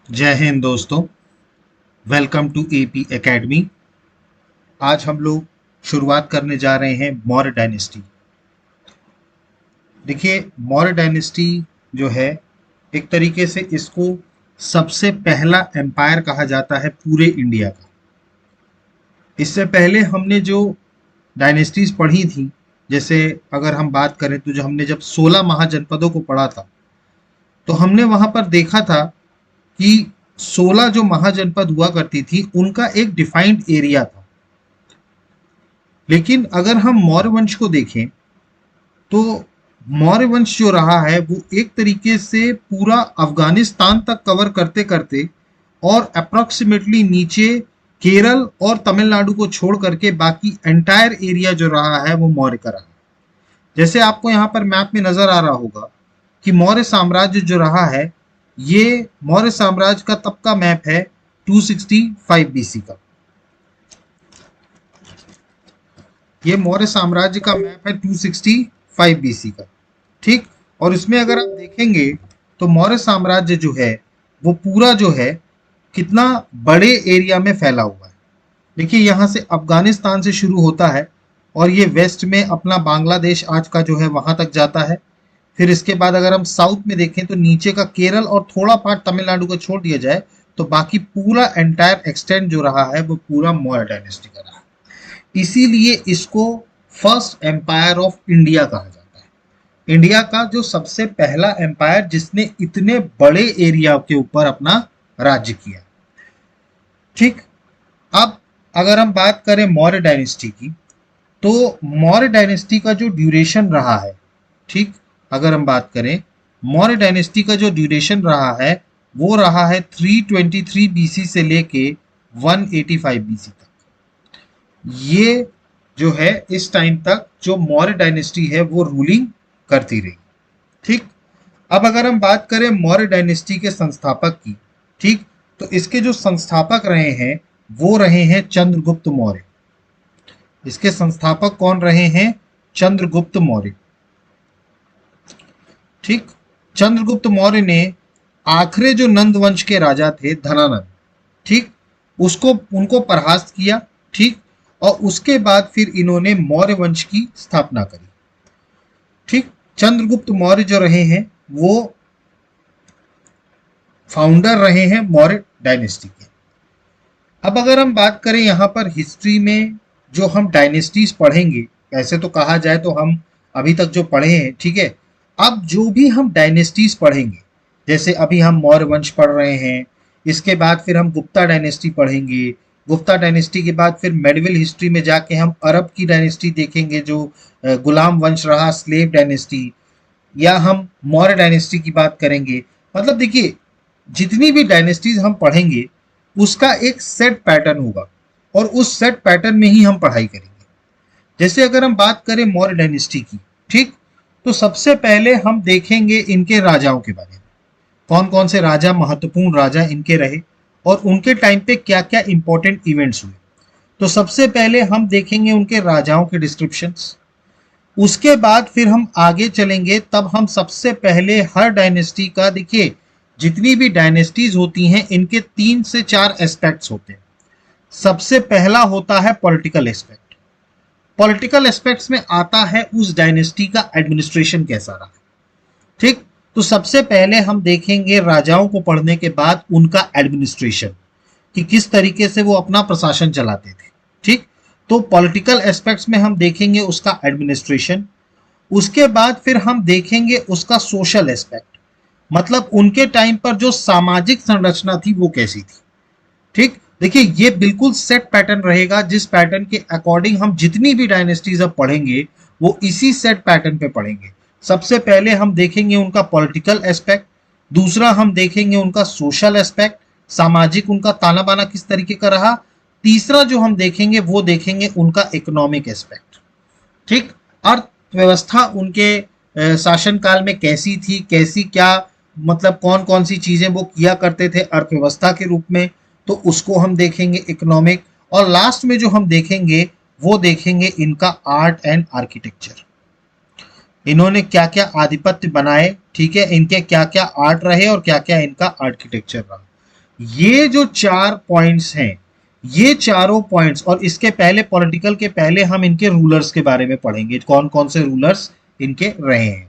जय हिंद दोस्तों। Welcome to AP academy. आज हम लोग शुरुआत करने जा रहे हैं मौर्य डायनेस्टी। देखिए, मौर्य डायनेस्टी जो है, एक तरीके से इसको सबसे पहला एम्पायर कहा जाता है पूरे इंडिया का। इससे पहले हमने जो डायनेस्टीज पढ़ी थी, जैसे अगर हम बात करें तो जो हमने जब 16 महाजनपदों को पढ़ा था, तो हमने वहां पर देखा था कि 16 जो महाजनपद हुआ करती थी उनका एक डिफाइंड एरिया था। लेकिन अगर हम मौर्य वंश को देखें तो मौर्य वंश जो रहा है वो एक तरीके से पूरा अफगानिस्तान तक कवर करते करते और अप्रोक्सीमेटली नीचे केरल और तमिलनाडु को छोड़ करके बाकी एंटायर एरिया जो रहा है वो मौर्य का रहा। जैसे आपको यहाँ पर मैप में नजर आ रहा होगा कि मौर्य साम्राज्य जो रहा है, ये मौर्य साम्राज्य का तब का मैप है 265 बीसी का। ये मौर्य साम्राज्य का मैप है 265 बीसी का। ठीक। और इसमें अगर आप देखेंगे तो मौर्य साम्राज्य जो है वो पूरा जो है कितना बड़े एरिया में फैला हुआ है। देखिए, यहाँ से अफगानिस्तान से शुरू होता है और ये वेस्ट में अपना बांग्लादेश आज का जो है वहां तक जाता है। फिर इसके बाद अगर हम साउथ में देखें तो नीचे का केरल और थोड़ा पार्ट तमिलनाडु को छोड़ दिया जाए तो बाकी पूरा एंटायर एक्सटेंड जो रहा है वो पूरा मौर्य डायनेस्टी का रहा है। इसीलिए इसको फर्स्ट एम्पायर ऑफ इंडिया कहा जाता है। इंडिया का जो सबसे पहला एम्पायर जिसने इतने बड़े एरिया के ऊपर अपना राज्य किया। ठीक। अब अगर हम बात करें मौर्य डायनेस्टी की, तो मौर्य डायनेस्टी का जो ड्यूरेशन रहा है, ठीक, अगर हम बात करें मौर्य डायनेस्टी का जो ड्यूरेशन रहा है वो रहा है 323 बीसी से लेके 185 बीसी तक। ये जो है इस टाइम तक जो मौर्य डायनेस्टी है वो रूलिंग करती रही। ठीक। अब अगर हम बात करें मौर्य डायनेस्टी के संस्थापक की, ठीक, तो इसके जो संस्थापक रहे हैं वो रहे हैं चंद्रगुप्त मौर्य। इसके संस्थापक कौन रहे हैं? चंद्रगुप्त मौर्य। ठीक। चंद्रगुप्त मौर्य ने आखिरी जो नंद वंश के राजा थे धनानंद, ठीक, उसको उनको परास्त किया। ठीक। और उसके बाद फिर इन्होंने मौर्य वंश की स्थापना करी। ठीक। चंद्रगुप्त मौर्य जो रहे हैं वो फाउंडर रहे हैं मौर्य डायनेस्टी के। अब अगर हम बात करें यहाँ पर हिस्ट्री में जो हम डायनेस्टीज पढ़ेंगे, वैसे तो कहा जाए तो हम अभी तक जो पढ़े हैं, ठीक है, अब जो भी हम डायनेस्टीज पढ़ेंगे, जैसे अभी हम मौर्य वंश पढ़ रहे हैं, इसके बाद फिर हम गुप्ता डायनेस्टी पढ़ेंगे, गुप्ता डायनेस्टी के बाद फिर मेडिवल हिस्ट्री में जाके हम अरब की डायनेस्टी देखेंगे जो गुलाम वंश रहा, स्लेव डायनेस्टी, या हम मौर्य डायनेस्टी की बात करेंगे। मतलब देखिए, जितनी भी डायनेस्टीज हम पढ़ेंगे उसका एक सेट पैटर्न होगा और उस सेट पैटर्न में ही हम पढ़ाई करेंगे। जैसे अगर हम बात करें मौर्य डायनेस्टी की, ठीक, तो सबसे पहले हम देखेंगे इनके राजाओं के बारे में, कौन कौन से राजा महत्वपूर्ण राजा इनके रहे और उनके टाइम पे क्या क्या इंपॉर्टेंट इवेंट्स हुए। तो सबसे पहले हम देखेंगे उनके राजाओं के डिस्क्रिप्शंस। उसके बाद फिर हम आगे चलेंगे, तब हम सबसे पहले हर डायनेस्टी का, देखिए जितनी भी डायनेस्टीज होती हैं इनके 3 से 4 एस्पेक्ट्स होते हैं। सबसे पहला होता है पॉलिटिकल एस्पेक्ट। पॉलिटिकल एस्पेक्ट्स में आता है उस डायनेस्टी का एडमिनिस्ट्रेशन कैसा रहा। ठीक। तो सबसे पहले हम देखेंगे राजाओं को पढ़ने के बाद उनका एडमिनिस्ट्रेशन, कि किस तरीके से वो अपना प्रशासन चलाते थे। ठीक। तो पॉलिटिकल एस्पेक्ट्स में हम देखेंगे उसका एडमिनिस्ट्रेशन। उसके बाद फिर हम देखेंगे उसका सोशल एस्पेक्ट, मतलब उनके टाइम पर जो सामाजिक संरचना थी वो कैसी थी। ठीक। देखिए, ये बिल्कुल सेट पैटर्न रहेगा, जिस पैटर्न के अकॉर्डिंग हम जितनी भी डायनेस्टीज अब पढ़ेंगे वो इसी सेट पैटर्न पे पढ़ेंगे। सबसे पहले हम देखेंगे उनका पॉलिटिकल एस्पेक्ट, दूसरा हम देखेंगे उनका सोशल एस्पेक्ट, सामाजिक उनका ताना बाना किस तरीके का रहा, तीसरा जो हम देखेंगे वो देखेंगे उनका इकोनॉमिक एस्पेक्ट। ठीक। अर्थव्यवस्था उनके शासनकाल में कैसी थी, कैसी क्या, मतलब कौन कौन सी चीजें वो किया करते थे अर्थव्यवस्था के रूप में, तो उसको हम देखेंगे इकोनॉमिक। और लास्ट में जो हम देखेंगे वो देखेंगे इनका आर्ट एंड आर्किटेक्चर। इन्होंने क्या क्या आधिपत्य बनाए, ठीक है, इनके क्या क्या आर्ट रहे और क्या क्या इनका आर्किटेक्चर रहा। ये जो 4 पॉइंट्स हैं, ये चारों पॉइंट्स, और इसके पहले पॉलिटिकल के पहले हम इनके रूलर्स के बारे में पढ़ेंगे, कौन कौन से रूलर्स इनके रहे हैं।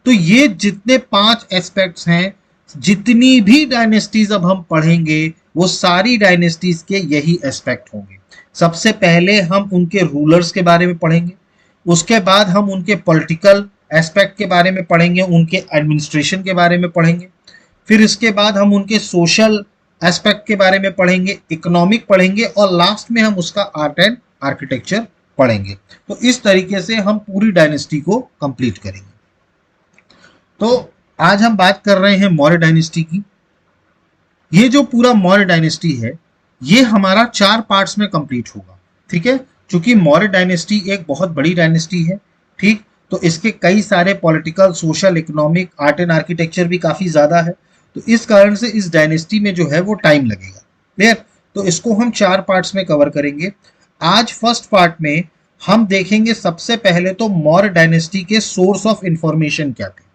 तो ये जितने 5 एस्पेक्ट्स हैं, जितनी भी डायनेस्टीज अब हम पढ़ेंगे वो सारी डायनेस्टीज के यही एस्पेक्ट होंगे। सबसे पहले हम उनके रूलर्स के बारे में पढ़ेंगे, उसके बाद हम उनके पॉलिटिकल एस्पेक्ट के बारे में पढ़ेंगे, उनके एडमिनिस्ट्रेशन के बारे में पढ़ेंगे, फिर इसके बाद हम उनके सोशल एस्पेक्ट के बारे में पढ़ेंगे, इकोनॉमिक पढ़ेंगे, और लास्ट में हम उसका आर्ट एंड आर्किटेक्चर पढ़ेंगे। तो इस तरीके से हम पूरी डायनेस्टी को कंप्लीट करेंगे। तो आज हम बात कर रहे हैं मौर्य डायनेस्टी की। ये जो पूरा मौर्य डायनेस्टी है, ये हमारा 4 पार्ट्स में कंप्लीट होगा, ठीक है। क्योंकि मौर्य डायनेस्टी एक बहुत बड़ी डायनेस्टी है, ठीक, तो इसके कई सारे political, social, economic, art and architecture भी काफी ज्यादा है। तो इस कारण से इस डायनेस्टी में जो है वो टाइम लगेगा, क्लियर। तो इसको हम 4 पार्ट्स में कवर करेंगे। आज फर्स्ट पार्ट में हम देखेंगे सबसे पहले तो मौर्य डायनेस्टी के सोर्स ऑफ इंफॉर्मेशन क्या थे,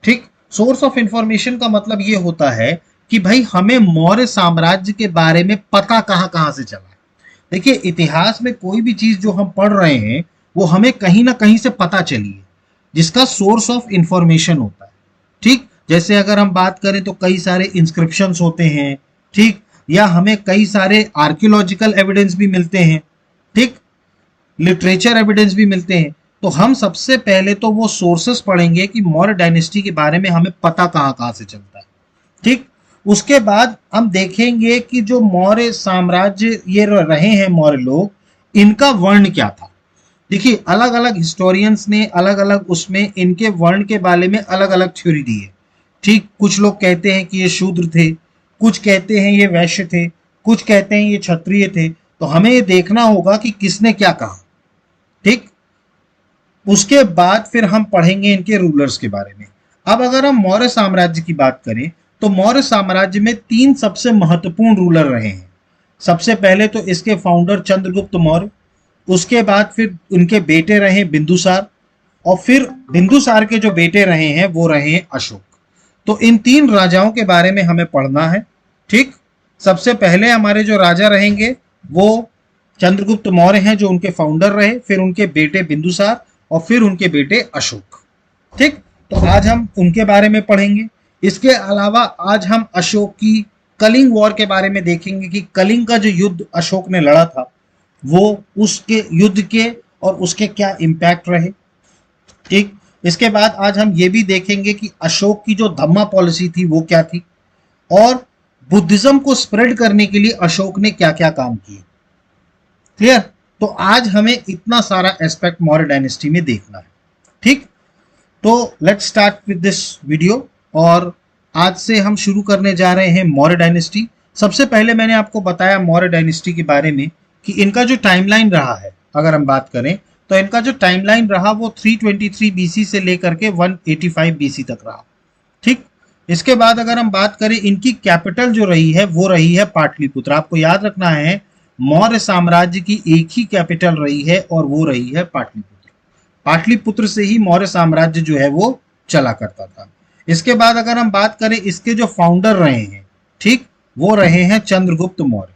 ठीक। सोर्स ऑफ इंफॉर्मेशन का मतलब ये होता है कि भाई हमें मौर्य साम्राज्य के बारे में पता कहां कहां से चला है। देखिए, इतिहास में कोई भी चीज जो हम पढ़ रहे हैं वो हमें कहीं ना कहीं से पता चली है, जिसका सोर्स ऑफ इंफॉर्मेशन होता है, ठीक। जैसे अगर हम बात करें तो कई सारे इंस्क्रिप्शंस होते हैं, ठीक, या हमें कई सारे आर्कियोलॉजिकल एविडेंस भी मिलते हैं, ठीक, लिटरेचर एविडेंस भी मिलते हैं। तो हम सबसे पहले तो वो सोर्सेस पढ़ेंगे कि मौर्य डायनेस्टी के बारे में हमें पता कहां कहां से चलता है, ठीक। उसके बाद हम देखेंगे कि जो मौर्य साम्राज्य ये रहे हैं मौर्य लोग, इनका वर्ण क्या था। देखिए, अलग अलग हिस्टोरियंस ने अलग अलग उसमें इनके वर्ण के बारे में अलग अलग थ्योरी दी है, ठीक। कुछ लोग कहते हैं कि ये शूद्र थे, कुछ कहते हैं ये वैश्य थे, कुछ कहते हैं ये क्षत्रिय थे। तो हमें ये देखना होगा कि किसने क्या कहा, ठीक। उसके बाद फिर हम पढ़ेंगे इनके रूलर्स के बारे में। अब अगर हम मौर्य साम्राज्य की बात करें तो मौर्य साम्राज्य में 3 सबसे महत्वपूर्ण रूलर रहे हैं। सबसे पहले तो इसके फाउंडर चंद्रगुप्त मौर्य, उसके बाद फिर उनके बेटे रहे बिंदुसार, और फिर बिंदुसार के जो बेटे रहे हैं वो रहे हैं अशोक। तो इन 3 राजाओं के बारे में हमें पढ़ना है, ठीक। सबसे पहले हमारे जो राजा रहेंगे वो चंद्रगुप्त मौर्य हैं, जो उनके फाउंडर रहे, फिर उनके बेटे बिंदुसार, और फिर उनके बेटे अशोक, ठीक। तो आज हम उनके बारे में पढ़ेंगे। इसके अलावा आज हम अशोक की कलिंग वॉर के बारे में देखेंगे कि कलिंग का जो युद्ध अशोक ने लड़ा था वो उसके युद्ध के और उसके क्या इम्पैक्ट रहे, ठीक। इसके बाद आज हम ये भी देखेंगे कि अशोक की जो धम्मा पॉलिसी थी वो क्या थी, और बुद्धिज्म को स्प्रेड करने के लिए अशोक ने क्या क्या काम किए, क्लियर। तो आज हमें इतना सारा एस्पेक्ट मौर्य डायनेस्टी में देखना है, ठीक। तो let's start with this video, और आज से हम शुरू करने जा रहे हैं मौर्य डायनेस्टी। सबसे पहले मैंने आपको बताया मौर्य डायनेस्टी के बारे में कि इनका जो टाइमलाइन रहा है, अगर हम बात करें तो इनका जो टाइमलाइन रहा वो 323 बीसी से लेकर के 185 बीसी तक रहा, ठीक। इसके बाद अगर हम बात करें, इनकी कैपिटल जो रही है वो रही है पाटलिपुत्र। आपको याद रखना है, मौर्य साम्राज्य की एक ही कैपिटल रही है और वो रही है पाटलिपुत्र। पाटलिपुत्र से ही मौर्य साम्राज्य जो है वो चला करता था। इसके बाद अगर हम बात करें, इसके जो फाउंडर रहे हैं, ठीक, वो रहे हैं चंद्रगुप्त मौर्य,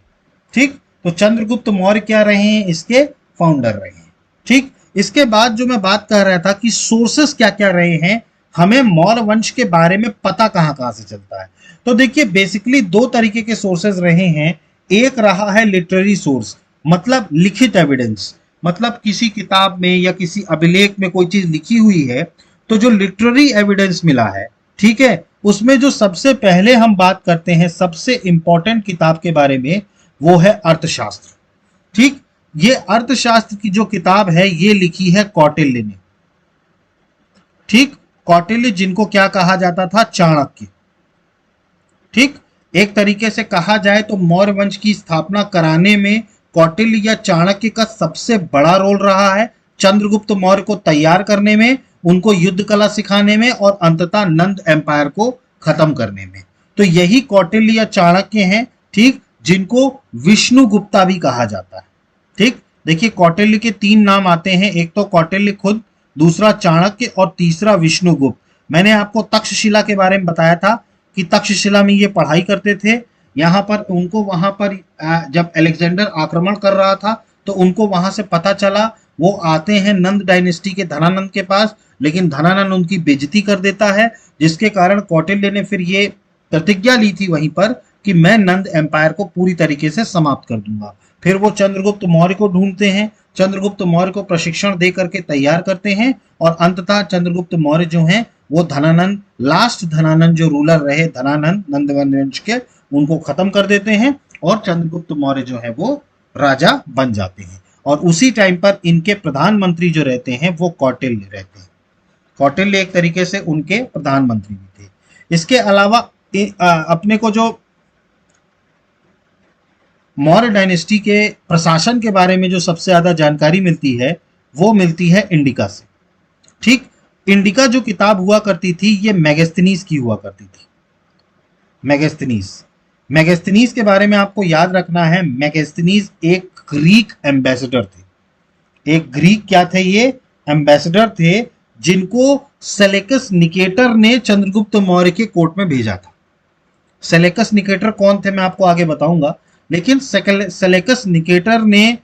ठीक। तो चंद्रगुप्त मौर्य क्या रहे हैं, इसके फाउंडर रहे हैं, ठीक। इसके बाद जो मैं बात कर रहा था कि सोर्सेस क्या क्या रहे हैं, हमें मौर्य वंश के बारे में पता कहां कहां से चलता है। तो देखिए, बेसिकली 2 तरीके के सोर्सेस रहे हैं। एक रहा है लिटरेरी सोर्स, मतलब लिखित एविडेंस, मतलब किसी किताब में या किसी अभिलेख में कोई चीज लिखी हुई है, तो जो लिटरेरी एविडेंस मिला है, ठीक है, उसमें जो सबसे पहले हम बात करते हैं सबसे इंपॉर्टेंट किताब के बारे में, वो है अर्थशास्त्र, ठीक। ये अर्थशास्त्र की जो किताब है ये लिखी है कौटिल्य ने, ठीक। कौटिल्य जिनको क्या कहा जाता था, चाणक्य, ठीक। एक तरीके से कहा जाए तो मौर्य वंश की स्थापना कराने में कौटिल्य या चाणक्य का सबसे बड़ा रोल रहा है। चंद्रगुप्त मौर्य को तैयार करने में, उनको युद्ध कला सिखाने में, और अंततः नंद एम्पायर को खत्म करने में। तो यही कौटिल्य या चाणक्य हैं, ठीक, जिनको विष्णुगुप्ता भी कहा जाता है, ठीक। देखिए, कौटिल्य के 3 नाम आते हैं, एक तो कौटिल्य खुद, दूसरा चाणक्य, और तीसरा विष्णुगुप्त। मैंने आपको तक्षशिला के बारे में बताया था कि तक्षशिला में ये पढ़ाई करते थे। यहाँ पर उनको वहां पर जब अलेक्जेंडर आक्रमण कर रहा था तो उनको वहां से पता चला, वो आते हैं नंद डायनेस्टी के धनानंद के पास, लेकिन धनानंद उनकी बेइज्जती कर देता है, जिसके कारण कौटिल्य ने फिर ये प्रतिज्ञा ली थी वहीं पर कि मैं नंद एम्पायर को पूरी तरीके से समाप्त कर दूंगा। फिर वो चंद्रगुप्त मौर्य को ढूंढते हैं, चंद्रगुप्त मौर्य को प्रशिक्षण दे करके तैयार करते हैं, और अंततः चंद्रगुप्त मौर्य जो हैं वो धनानंद, लास्ट धनानंद जो रूलर रहे धनानंद नंद वंश के, उनको खत्म कर देते हैं और चंद्रगुप्त मौर्य जो है वो राजा बन जाते हैं। और उसी टाइम पर इनके प्रधानमंत्री जो रहते हैं वो कौटिल्य रहते हैं। कौटिल्य एक तरीके से उनके प्रधानमंत्री भी थे। इसके अलावा अपने को जो मौर्य डायनेस्टी के प्रशासन के बारे में जो सबसे ज्यादा जानकारी मिलती है वो मिलती है इंडिका से। ठीक, इंडिका जो किताब हुआ करती थी ये मेगास्थनीज की हुआ करती थी। मेगास्थनीज के बारे में आपको याद रखना है, मेगास्थनीज एक ग्रीक एम्बेसडर थे। एक ग्रीक क्या थे ये? एम्बेसडर थे, जिनको सेलेकस निकेटर ने चंद्रगुप्त मौर्य के कोर्ट में भेजा था। सेलेकस निकेटर कौन थे मैं आपको आगे बताऊंगा, लेकिन सेलेकस निकेटर ने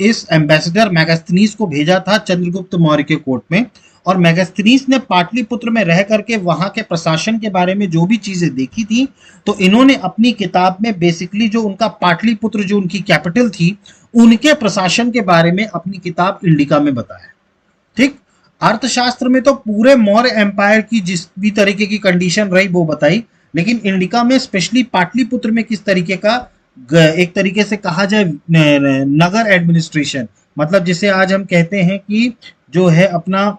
इस एम्बेसडर मेगास्थनीज को भेजा था चंद्रगुप्त मौर्य के कोर्ट में, और मेगास्थनीज ने पाटलिपुत्र में रह करके वहां के प्रशासन के बारे में जो भी चीजें देखी थी, तो इन्होंने अपनी किताब में बेसिकली जो उनका पाटलिपुत्र जो उनकी कैपिटल थी उनके प्रशासन के बारे में अपनी किताब इंडिका में बताया। ठीक, अर्थशास्त्र में तो पूरे मौर्य एम्पायर की जिस भी तरीके की कंडीशन रही वो बताई, लेकिन इंडिका में स्पेशली पाटलिपुत्र में किस तरीके का, एक तरीके से कहा जाए नगर एडमिनिस्ट्रेशन, मतलब जिसे आज हम कहते हैं कि जो है अपना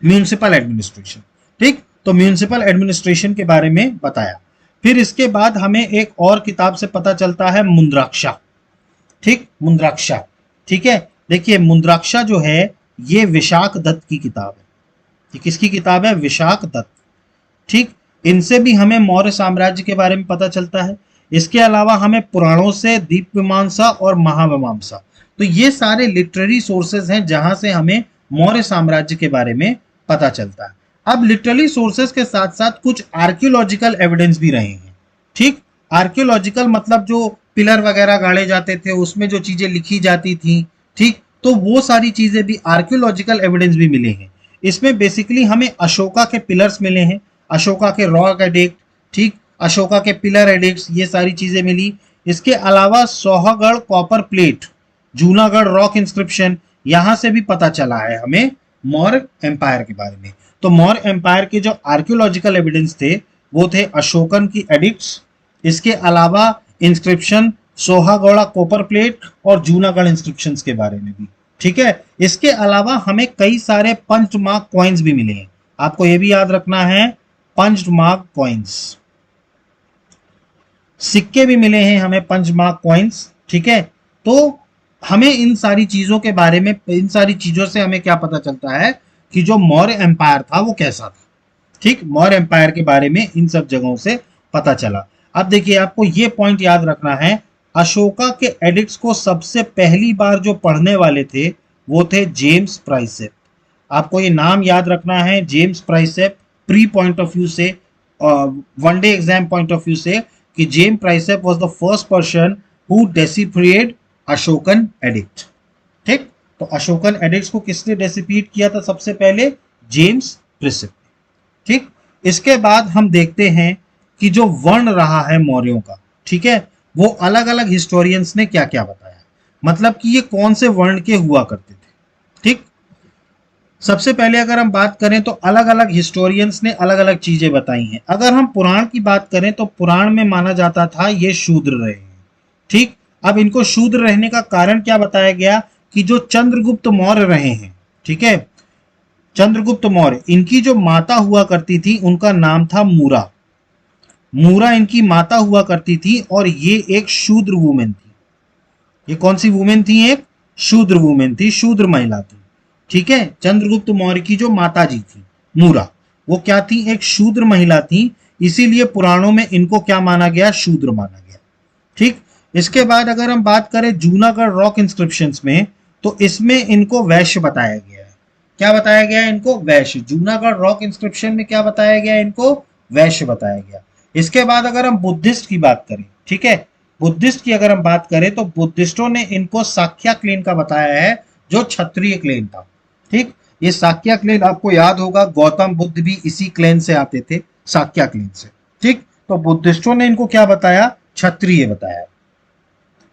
म्यूनिसिपल एडमिनिस्ट्रेशन। ठीक, तो म्यूनिसिपल एडमिनिस्ट्रेशन के बारे में बताया। फिर इसके बाद हमें एक और किताब से पता चलता है मुद्राक्षा। ठीक, मुद्राक्षा, ठीक है, देखिए मुद्राक्षा जो है ये विशाख दत्त की किताब है। ये किसकी किताब है? विशाख दत्त। ठीक, इनसे भी हमें मौर्य साम्राज्य के बारे में पता चलता है। इसके अलावा हमें पुराणों से दीपमीमांसा और महामीमांसा, तो ये सारे लिटरेरी सोर्सेज हैं जहां से हमें मौर्य साम्राज्य के बारे में पता चलता है। अब लिटरेरी सोर्सेज के साथ साथ कुछ आर्कियोलॉजिकल एविडेंस भी रहे हैं। ठीक, आर्कियोलॉजिकल मतलब जो पिलर वगैरह गाड़े जाते थे उसमें जो चीजें लिखी जाती थी, ठीक, तो वो सारी चीजें भी आर्कियोलॉजिकल एविडेंस भी मिले हैं। इसमें बेसिकली हमें अशोका के पिलर्स मिले हैं, अशोका के रॉक एडिक्ट, ठीक, अशोका के पिलर एडिक्ट्स, ये सारी चीजें मिली। इसके अलावा Sohagarh copper plate, Junagadh rock inscription, यहां से भी पता चला है हमें मौर्य एम्पायर के बारे में। तो मौर्य एम्पायर के जो आर्कियोलॉजिकल एविडेंस थे वो थे अशोकन की एडिक्ट्स, इसके अलावा इंस्क्रिप्शन, सोहागौड़ा कॉपर प्लेट और जूनागढ़ इंस्क्रिप्शन के बारे में भी। ठीक है, इसके अलावा हमें कई सारे पंच मार्क कॉइन्स भी मिले हैं। आपको यह भी याद रखना है, पंच मार्क कॉइन्स, सिक्के भी मिले हैं हमें, पंच मार्क कॉइन्स। ठीक है, तो हमें इन सारी चीजों के बारे में, इन सारी चीजों से हमें क्या पता चलता है कि जो मौर्य एम्पायर था वो कैसा था। ठीक, मौर्य एम्पायर के बारे में इन सब जगहों से पता चला। अब देखिए आपको ये पॉइंट याद रखना है, अशोका के एडिक्ट्स को सबसे पहली बार जो पढ़ने वाले थे वो थे जेम्स प्राइसेप। आपको ये नाम याद रखना है, James Prinsep, pre point of view से, one day exam point of view से, कि James Prinsep was the first person who deciphered Ashokan edict. ठीक, तो अशोकन एडिक्ट्स को किसने डेसिफिएट किया था सबसे पहले? जेम्स प्राइसेप। ठीक, इसके बाद हम देखते हैं कि जो वर्ण रहा है मौर्यों का, ठीक है, वो अलग अलग हिस्टोरियंस ने क्या क्या बताया, मतलब कि ये कौन से वर्ण के हुआ करते थे। ठीक, सबसे पहले अगर हम बात करें तो अलग अलग हिस्टोरियंस ने अलग अलग चीजें बताई हैं। अगर हम पुराण की बात करें तो पुराण में माना जाता था ये शूद्र रहे हैं। ठीक, अब इनको शूद्र रहने का कारण क्या बताया गया कि जो चंद्रगुप्त मौर्य रहे हैं, ठीक है, चंद्रगुप्त मौर्य, इनकी जो माता हुआ करती थी उनका नाम था मूरा। मूरा इनकी माता हुआ करती थी और ये एक शूद्र वुमेन थी। ये कौन सी वुमेन थी? एक शूद्र वुमेन थी, शूद्र महिला थी। ठीक है, चंद्रगुप्त मौर्य की जो माता जी थी मूरा, वो क्या थी? एक शूद्र महिला थी, इसीलिए पुराणों में इनको क्या माना गया? शूद्र माना गया। ठीक, इसके बाद अगर हम बात करें जूनागढ़ रॉक इंस्क्रिप्शंस में, तो इसमें इनको वैश्य बताया गया है। क्या बताया गया है इनको? वैश्य। जूनागढ़ रॉक इंस्क्रिप्शन में क्या बताया गया है इनको? वैश्य बताया गया। इसके बाद अगर हम बुद्धिस्ट की बात करें, ठीक है, बुद्धिस्ट की अगर हम बात करें तो बुद्धिस्टों ने इनको साक्या क्लेन का बताया है, जो क्षत्रिय क्लेन था। ठीक, ये साक्या क्लेन आपको याद होगा, गौतम बुद्ध भी इसी क्लेन से आते थे, साक्या क्लेन से। ठीक, तो बुद्धिस्टों ने इनको क्या बताया, क्षत्रिय बताया।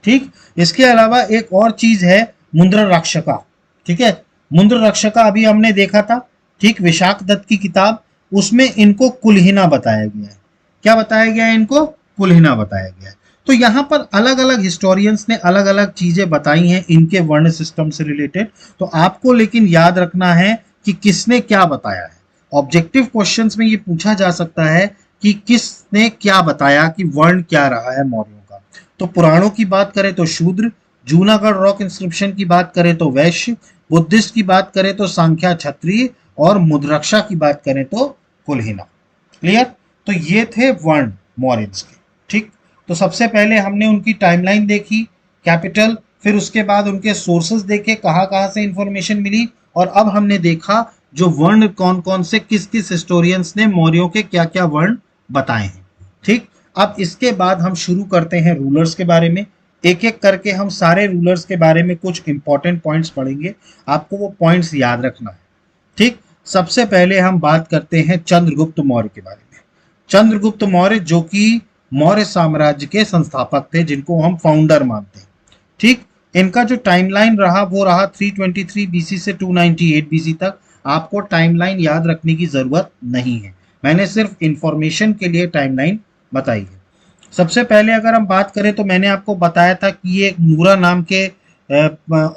ठीक, इसके अलावा एक और चीज है मुद्रा रक्षका। ठीक है, मुद्रा रक्षका अभी हमने देखा था, ठीक, विशाख दत्त की किताब, उसमें इनको कुलहिना बताया गया है। क्या बताया गया है इनको, कुलहिना बताया गया है। तो यहाँ पर अलग अलग हिस्टोरियंस ने अलग अलग चीजें बताई हैं इनके वर्ण सिस्टम से रिलेटेड। तो आपको लेकिन याद रखना है कि किसने क्या बताया है। ऑब्जेक्टिव क्वेश्चंस में ये पूछा जा सकता है कि किसने क्या बताया, कि वर्ण क्या रहा है मौर्यों का। तो पुराणों की बात करें तो शूद्र, जूनागढ़ रॉक इंस्क्रिप्शन की बात करें तो वैश्य, बुद्धिस्ट की बात करें तो सांख्या क्षत्रिय, और मुद्रक्षा की बात करें तो कुलहिना। क्लियर? तो ये थे वर्ण मौर्यंस के। ठीक, तो सबसे पहले हमने उनकी टाइमलाइन देखी, कैपिटल, फिर उसके बाद उनके सोर्सेस देखे, कहाँ कहाँ से इंफॉर्मेशन मिली, और अब हमने देखा जो वर्ण कौन कौन से, किस किस हिस्टोरियंस ने मौर्यों के क्या क्या वर्ण बताए हैं। ठीक, अब इसके बाद हम शुरू करते हैं रूलर्स के बारे में। एक एक करके हम सारे रूलर्स के बारे में कुछ इंपॉर्टेंट पॉइंट्स पढ़ेंगे, आपको वो पॉइंट्स याद रखना है। ठीक, सबसे पहले हम बात करते हैं चंद्रगुप्त मौर्य के बारे में। चंद्रगुप्त मौर्य जो कि मौर्य साम्राज्य के संस्थापक थे, जिनको हम फाउंडर मानते हैं। ठीक, इनका जो टाइमलाइन रहा वो रहा 323 बीसी से 298 बीसी तक। आपको टाइमलाइन याद रखने की जरूरत नहीं है, मैंने सिर्फ इंफॉर्मेशन के लिए टाइमलाइन बताई है। सबसे पहले अगर हम बात करें तो मैंने आपको बताया था कि ये एक मूरा नाम के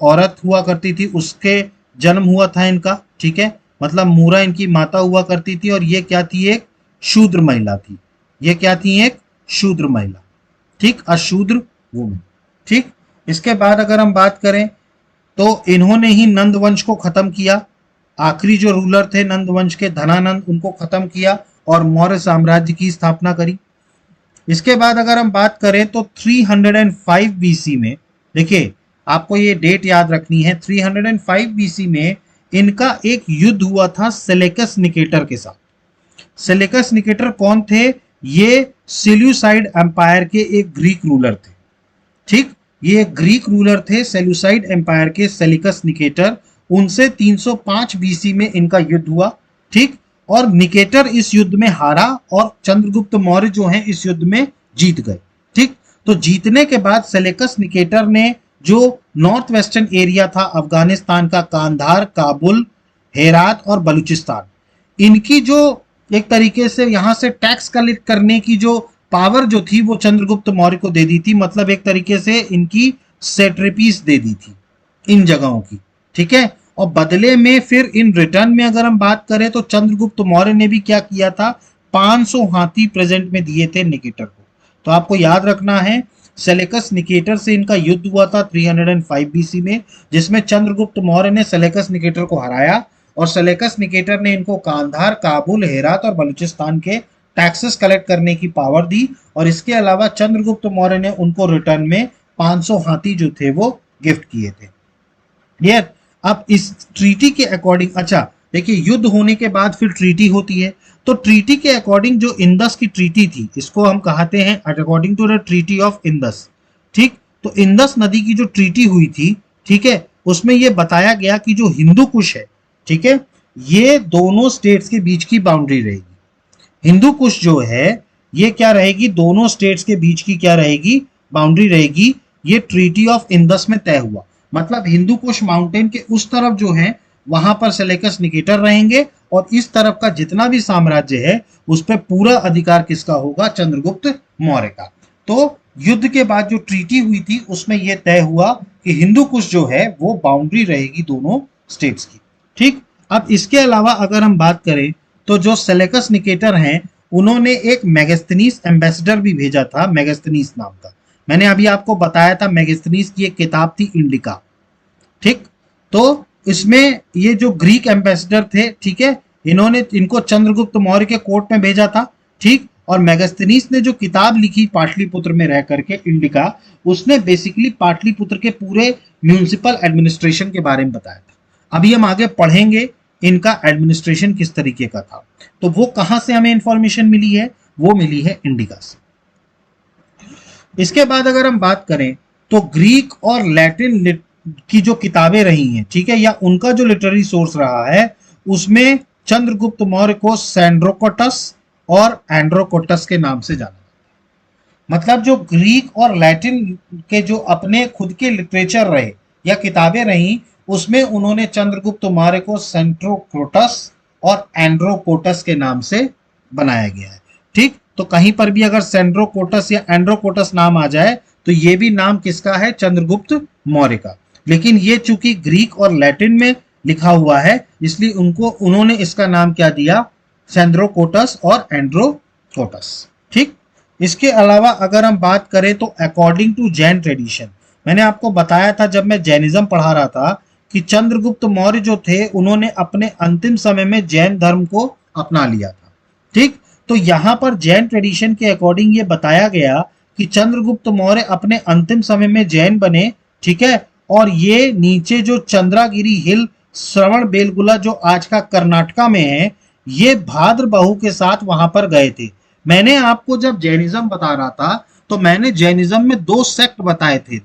औरत हुआ करती थी, उसके जन्म हुआ था इनका। ठीक है, मतलब मूरा इनकी माता हुआ करती थी, और ये क्या थी, एक शूद्र महिला थी। ये क्या थी, एक शूद्र महिला। ठीक, अशूद्र वुमन। ठीक, इसके बाद अगर हम बात करें तो इन्होंने ही नंद वंश को खत्म किया। आखिरी जो रूलर थे नंद वंश के, धनानंद, उनको खत्म किया और मौर्य साम्राज्य की स्थापना करी। इसके बाद अगर हम बात करें तो 305 बीसी में, देखिए आपको ये डेट याद रखनी है, 305 बीसी में इनका एक युद्ध हुआ था सेलेकस निकेटर के साथ। सेलेकस निकेटर कौन थे, ये सेल्यूसाइड एम्पायर के एक ग्रीक रूलर थे। ठीक, ये ग्रीक रूलर थे सेल्यूसाइड एम्पायर के, सेलिकस निकेटर। उनसे 305 बीसी में इनका युद्ध हुआ। ठीक, और निकेटर इस युद्ध में हारा और चंद्रगुप्त मौर्य जो हैं इस युद्ध में जीत गए। ठीक, तो जीतने के बाद सेलेकस निकेटर ने जो नॉर्थ वेस्टर्न एरिया था अफगानिस्तान का, कांधार, काबुल, हेरात और बलूचिस्तान, इनकी जो एक तरीके से यहां से टैक्स कलेक्ट करने की जो पावर जो थी वो चंद्रगुप्त मौर्य को दे दी थी। मतलब एक तरीके से इनकी सेट्रिपीस दे दी थी इन जगहों की। ठीक है, और बदले में फिर इन रिटर्न में अगर हम बात करें तो चंद्रगुप्त मौर्य ने भी क्या किया था, 500 हाथी प्रेजेंट में दिए थे निकेटर को। तो आपको याद रखना है, सेलेकस निकेटर से इनका युद्ध हुआ था 305 बीसी में, जिसमें चंद्रगुप्त मौर्य ने सेलेकस निकेटर को हराया, और सेलेकस निकेटर ने इनको कांधार, काबुल, हेरात और बलूचिस्तान के टैक्सेस कलेक्ट करने की पावर दी। और इसके अलावा चंद्रगुप्त मौर्य ने उनको रिटर्न में 500 हाथी जो थे वो गिफ्ट किए थे। क्लियर? अब इस ट्रीटी के अकॉर्डिंग, अच्छा देखिए, युद्ध होने के बाद फिर ट्रीटी होती है। तो ट्रीटी के अकॉर्डिंग जो इंदस की ट्रीटी थी, इसको हम कहते हैं according to the treaty of Indus. ठीक, तो इंदस नदी की जो ट्रीटी हुई थी, ठीक है, उसमें यह बताया गया कि जो हिंदू कुश है, ठीक है, ये दोनों स्टेट्स के बीच की बाउंड्री रहेगी। हिंदू कुश जो है ये क्या रहेगी, दोनों स्टेट्स के बीच की क्या रहेगी, बाउंड्री रहेगी। ये ट्रीटी ऑफ इंदस में तय हुआ। मतलब हिंदू कुश माउंटेन के उस तरफ जो है वहां पर सेलेकस निकेटर रहेंगे, और इस तरफ का जितना भी साम्राज्य है उस पर पूरा अधिकार किसका होगा, चंद्रगुप्त मौर्य का। तो युद्ध के बाद जो ट्रीटी हुई थी उसमें यह तय हुआ कि हिंदू कुश जो है वो बाउंड्री रहेगी दोनों स्टेट्स की। ठीक, अब इसके अलावा अगर हम बात करें तो जो सेलेकस निकेटर हैं उन्होंने एक मेगास्थनीस एम्बेसडर भी भेजा था, मेगास्थनीस नाम का। मैंने अभी आपको बताया था मेगास्थनीस की एक किताब थी इंडिका। ठीक, तो इसमें ये जो ग्रीक एम्बेसडर थे, ठीक है, इन्होंने इनको चंद्रगुप्त मौर्य के कोर्ट में भेजा था। ठीक, और मेगास्थनीस ने जो किताब लिखी पाटलिपुत्र में रह करके, इंडिका, उसने बेसिकली पाटलिपुत्र के पूरे म्यूनिसिपल एडमिनिस्ट्रेशन के बारे में बताया था। अभी हम आगे पढ़ेंगे इनका एडमिनिस्ट्रेशन किस तरीके का था। तो वो कहां से हमें इंफॉर्मेशन मिली है, वो मिली है इंडिका से। इसके बाद अगर हम बात करें तो ग्रीक और लैटिन की जो किताबें रही हैं, ठीक है, या उनका जो लिटरेरी सोर्स रहा है, उसमें चंद्रगुप्त मौर्य को सैंड्रोकोटस और एंड्रोकोटस के नाम से जाना। मतलब जो ग्रीक और लैटिन के जो अपने खुद के लिटरेचर रहे या किताबें रही, उसमें उन्होंने चंद्रगुप्त मौर्य को सेंट्रोकोटस और एंड्रोकोटस के नाम से बनाया गया है। ठीक, तो कहीं पर भी अगर सेंड्रोकोटस या एंड्रोकोटस नाम आ जाए तो ये भी नाम किसका है? चंद्रगुप्त मौर्य का। लेकिन ये चूंकि ग्रीक और लैटिन में लिखा हुआ है, इसलिए उन्होंने इसका नाम क्या दिया? सेंड्रोकोटस और एंड्रोकोटस। ठीक, इसके अलावा अगर हम बात करें तो अकॉर्डिंग टू जैन ट्रेडिशन, मैंने आपको बताया था जब मैं जैनिज्म पढ़ा रहा था कि चंद्रगुप्त मौर्य जो थे उन्होंने अपने अंतिम समय में जैन धर्म को अपना लिया था। ठीक, तो यहां पर जैन ट्रेडिशन के अकॉर्डिंग ये बताया गया कि चंद्रगुप्त मौर्य अपने अंतिम समय में जैन बने। ठीक है, और ये नीचे जो चंद्रागिरी हिल श्रवण बेलगुला जो आज का कर्नाटका में है, ये भाद्र बाहु के साथ वहां पर गए थे। मैंने आपको जब जैनिज्म बता रहा था तो मैंने जैनिज्म में दो सेक्ट बताए थे,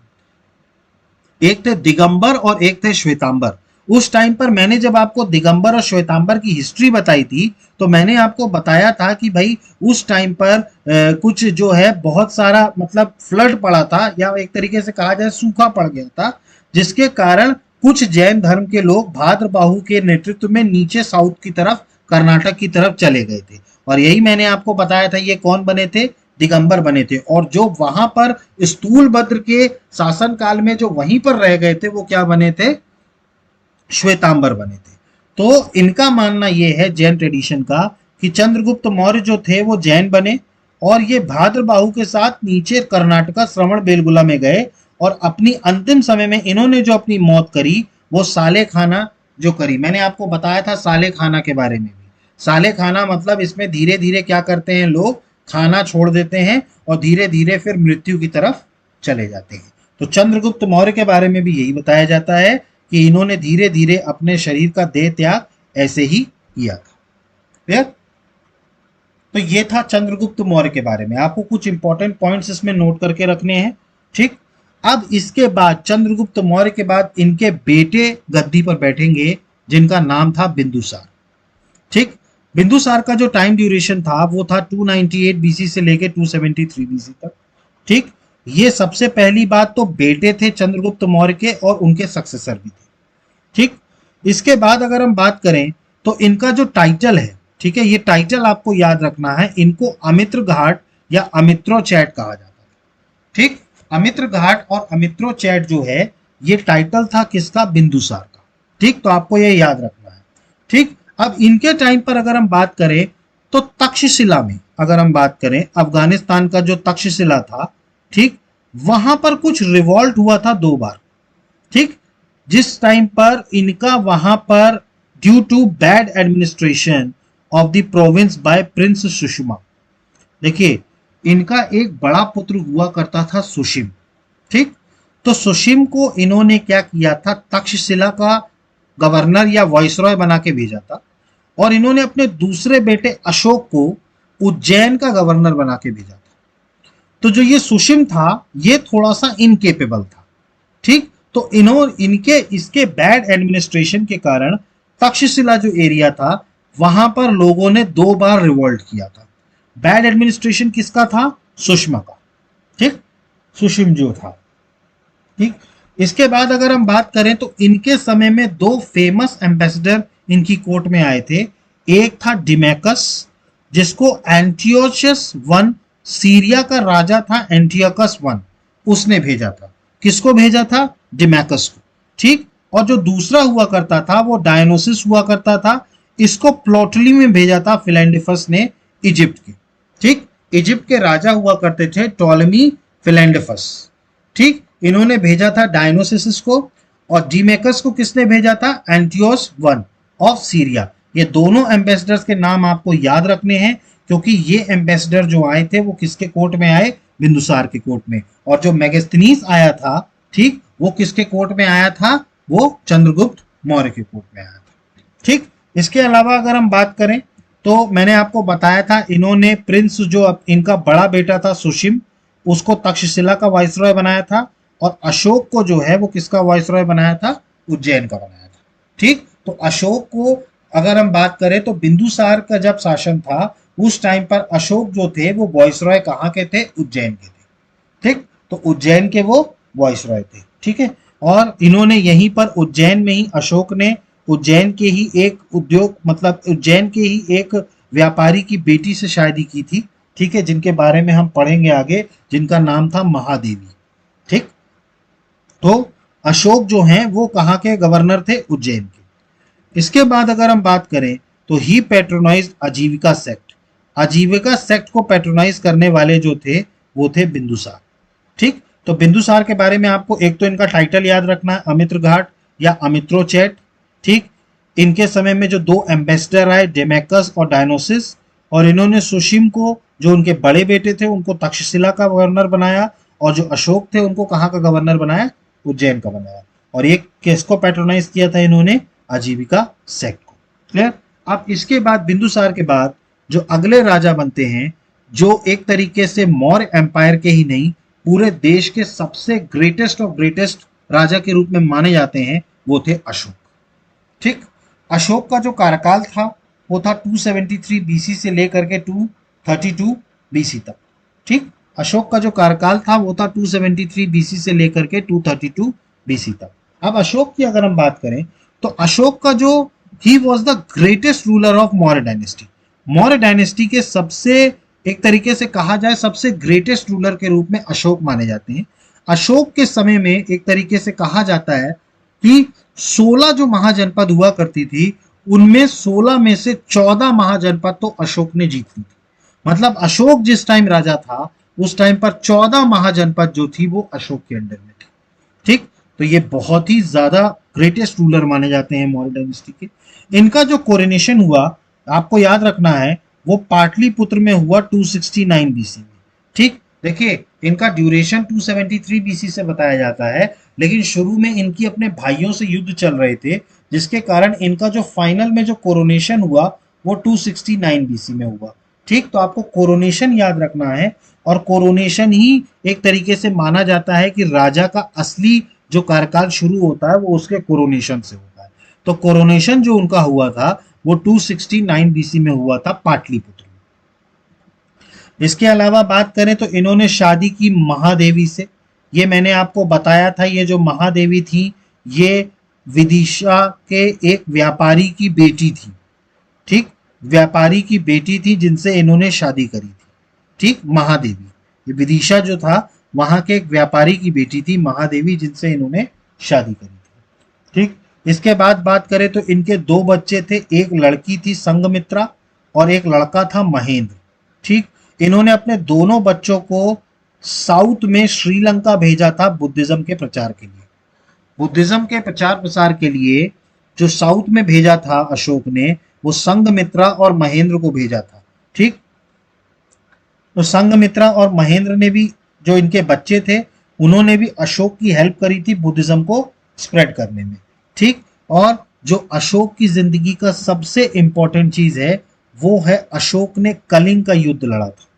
एक थे दिगंबर और एक थे श्वेतांबर। उस टाइम पर मैंने जब आपको दिगंबर और श्वेतांबर की हिस्ट्री बताई थी तो मैंने आपको बताया था कि भाई उस टाइम पर कुछ जो है बहुत सारा मतलब फ्लड पड़ा था, या एक तरीके से कहा जाए सूखा पड़ गया था, जिसके कारण कुछ जैन धर्म के लोग भाद्रबाहु के नेतृत्व में नीचे साउथ की तरफ कर्नाटक की तरफ चले गए थे। और यही मैंने आपको बताया था, ये कौन बने थे? दिगंबर बने थे। और जो वहां पर स्थूलभद्र के शासन काल में जो वहीं पर रह गए थे वो क्या बने थे? श्वेतांबर बने थे। तो इनका मानना यह है जैन ट्रेडिशन का कि चंद्रगुप्त मौर्य जो थे वो जैन बने और ये भाद्रबाहु के साथ नीचे कर्नाटका श्रवण बेलगुला में गए, और अपनी अंतिम समय में इन्होंने जो अपनी मौत करी वो साले खाना जो करी। मैंने आपको बताया था साले खाना के बारे में भी। साले खाना मतलब इसमें धीरे धीरे क्या करते हैं लोग? खाना छोड़ देते हैं और धीरे धीरे फिर मृत्यु की तरफ चले जाते हैं। तो चंद्रगुप्त मौर्य के बारे में भी यही बताया जाता है कि इन्होंने धीरे धीरे अपने शरीर का देह त्याग ऐसे ही किया था। क्लियर? तो ये था चंद्रगुप्त मौर्य के बारे में। आपको कुछ इंपॉर्टेंट पॉइंट्स इसमें नोट करके रखने हैं। ठीक, अब इसके बाद चंद्रगुप्त मौर्य के बाद इनके बेटे गद्दी पर बैठेंगे जिनका नाम था बिंदुसार। ठीक, बिंदुसार का जो टाइम ड्यूरेशन था वो था 298 बीसी से लेके 273 बीसी तक। ठीक, ये सबसे पहली बात तो बेटे थे चंद्रगुप्त मौर्य के और उनके सक्सेसर भी थे। ठीक, इसके बाद अगर हम बात करें तो इनका जो टाइटल है, ठीक है, ये टाइटल आपको याद रखना है, इनको अमित्र घाट या अमित्रोचैट कहा जाता है। ठीक, अमित्र घाट और अमित्रोचैट जो है ये टाइटल था किसका? बिंदुसार का। ठीक, तो आपको ये याद रखना है। ठीक, अब इनके टाइम पर अगर हम बात करें तो तक्षशिला में अगर हम बात करें, अफगानिस्तान का जो तक्षशिला था, ठीक, वहां पर कुछ रिवॉल्ट हुआ था 2 बार। ठीक, जिस टाइम पर इनका वहां पर due to bad administration of the province by prince Sushma. देखिए, इनका एक बड़ा पुत्र हुआ करता था सुशिम। ठीक, तो सुशिम को इन्होंने क्या किया था? तक्षशिला का गवर्नर या वाइसरॉय बना के भेजा था, और इन्होंने अपने दूसरे बेटे अशोक को उज्जैन का गवर्नर बना के भेजा था। तो जो ये सुशिम था ये थोड़ा सा इनकेपेबल था। ठीक, तो इनके इसके बैड एडमिनिस्ट्रेशन के कारण तक्षशिला जो एरिया था वहां पर लोगों ने 2 बार रिवोल्ट किया था। बैड एडमिनिस्ट्रेशन किसका था? सुषमा का। ठीक, सुशिम जो था। ठीक, इसके बाद अगर हम बात करें तो इनके समय में 2 फेमस एम्बेसडर इनकी कोर्ट में आए थे। एक था डिमेकस, जिसको एंटियोचस वन, सीरिया का राजा था एंटियोकस वन, उसने भेजा था। किसको भेजा था? डिमेकस को। ठीक, और जो दूसरा हुआ करता था वो डायनोसिस हुआ करता था, इसको प्लोटली में भेजा था फिलैंडेफस ने, इजिप्ट के। ठीक, इजिप्ट के राजा हुआ करते थे टॉलमी फिलैंडेफस। ठीक, इन्होंने भेजा था डायनोसिस को, और डिमेकस को किसने भेजा था? एंटियोस वन ऑफ सीरिया। ये दोनों एम्बेसडर्स के नाम आपको याद रखने हैं, क्योंकि ये एम्बेसडर जो आए थे वो किसके कोर्ट में आए? बिंदुसार के कोर्ट में। और जो मेगास्थनीस आया था, ठीक, वो किसके कोर्ट में आया था? वो चंद्रगुप्त मौर्य के कोर्ट में आया था। ठीक, इसके अलावा अगर हम बात करें तो मैंने आपको बताया था इन्होंने प्रिंस जो इनका बड़ा बेटा था सुशिम, उसको तक्षशिला का वाइसरॉय बनाया था, और अशोक को जो है वो किसका वाइसरॉय बनाया था, उज्जैन का बनाया था। ठीक, तो अशोक को अगर हम बात करें तो बिंदुसार का जब शासन था उस टाइम पर अशोक जो थे वो वाइसरॉय कहाँ के थे, उज्जैन के थे। ठीक, तो उज्जैन के वो वाइसरॉय थे। ठीक है, और इन्होंने यहीं पर उज्जैन में ही अशोक ने उज्जैन के ही एक उद्योग मतलब उज्जैन के ही एक व्यापारी की बेटी से शादी की थी। ठीक है, जिनके बारे में हम पढ़ेंगे आगे, जिनका नाम था महादेवी। ठीक, तो अशोक जो हैं वो कहाँ के गवर्नर थे, उज्जैन के। इसके बाद अगर हम बात करें तो ही पैट्रोनाइज आजीविका सेक्ट। आजीविका सेक्ट को पैट्रोनाइज करने वाले जो थे वो थे बिंदुसार। ठीक, तो बिंदुसार के बारे में आपको एक तो इनका टाइटल याद रखना है, अमित्र घाट या अमित्रोचैट। ठीक, इनके समय में जो दो एम्बेसडर आए, डेमेकस और डायनोसिस, और इन्होंने सुशिम को जो उनके बड़े बेटे थे उनको तक्षशिला का गवर्नर बनाया, और जो अशोक थे उनको कहाँ का गवर्नर बनाया, उज्जैन का बनाया। और एक किसको पैट्रोनाइज किया था इन्होंने, आजीविका सेक्ट को। क्लियर। अब इसके बाद बिंदुसार के बाद जो अगले राजा बनते हैं, जो एक तरीके से मौर्य एम्पायर के ही नहीं पूरे देश के सबसे ग्रेटेस्ट ऑफ ग्रेटेस्ट राजा के रूप में माने जाते हैं, वो थे अशोक। ठीक, अशोक का जो कार्यकाल था वो था 273 बीसी से लेकर के 232 बीसी तक। ठीक, अशोक का जो कार्यकाल था वो था 273 बीसी से लेकर के 232 बीसी तक। अब अशोक की अगर हम बात करें तो अशोक का जो he was the greatest ruler of Maurya dynasty. Maurya dynasty के सबसे एक तरीके से कहा जाए सबसे ग्रेटेस्ट रूलर के रूप में अशोक माने जाते हैं। अशोक के समय में एक तरीके से कहा जाता है कि 16 जो महाजनपद हुआ करती थी उनमें 16 में से 14 महाजनपद तो अशोक ने जीत ली थी। मतलब अशोक जिस टाइम राजा था उस टाइम पर 14 महाजनपद जो थी वो अशोक के अंडर में थी। ठीक, तो ये बहुत ही ज्यादा ग्रेटेस्ट रूलर माने जाते हैं मौर्य डायनेस्टी के। इनका जो कोरोनेशन हुआ आपको याद रखना है वो पाटलिपुत्र में हुआ 269 बीसी में। ठीक, देखिए इनका ड्यूरेशन 273 बीसी से बताया जाता है, लेकिन शुरू में इनकी अपने भाइयों से युद्ध चल रहे थे जिसके कारण इनका जो फाइनल में जो कोरोनेशन हुआ वो 269 बीसी में हुआ। ठीक, तो आपको कोरोनेशन याद रखना है, और कोरोनेशन ही एक तरीके से माना जाता है कि राजा का असली जो कार्यकाल शुरू होता है वो उसके कोरोनेशन से होता है। तो कोरोनेशन जो उनका हुआ था वो 269 बीसी में हुआ था पाटलिपुत्र में। इसके अलावा बात करें तो इन्होंने शादी की महादेवी से। ये मैंने आपको बताया था, ये जो महादेवी थी ये विदिशा के एक व्यापारी की बेटी थी। ठीक, व्यापारी की बेटी थी जिनसे इन्होंने शादी करी थी। ठीक, महादेवी, ये विदिशा जो था वहां के एक व्यापारी की बेटी थी महादेवी जिनसे इन्होंने शादी करी थी। ठीक, इसके बाद बात करें तो इनके दो बच्चे थे, एक लड़की थी संघमित्रा और एक लड़का था महेंद्र। ठीक, इन्होंने अपने दोनों बच्चों को साउथ में श्रीलंका भेजा था बुद्धिज्म के प्रचार के लिए। बुद्धिज्म के प्रचार प्रसार के लिए जो साउथ में भेजा था अशोक ने वो संघमित्रा और महेंद्र को भेजा था। ठीक, तो संघमित्रा और महेंद्र ने भी जो इनके बच्चे थे उन्होंने भी अशोक की हेल्प करी थी बुद्धिज्म को स्प्रेड करने में। ठीक, और जो अशोक की जिंदगी का सबसे इंपॉर्टेंट चीज है वो है अशोक ने कलिंग का युद्ध लड़ा था।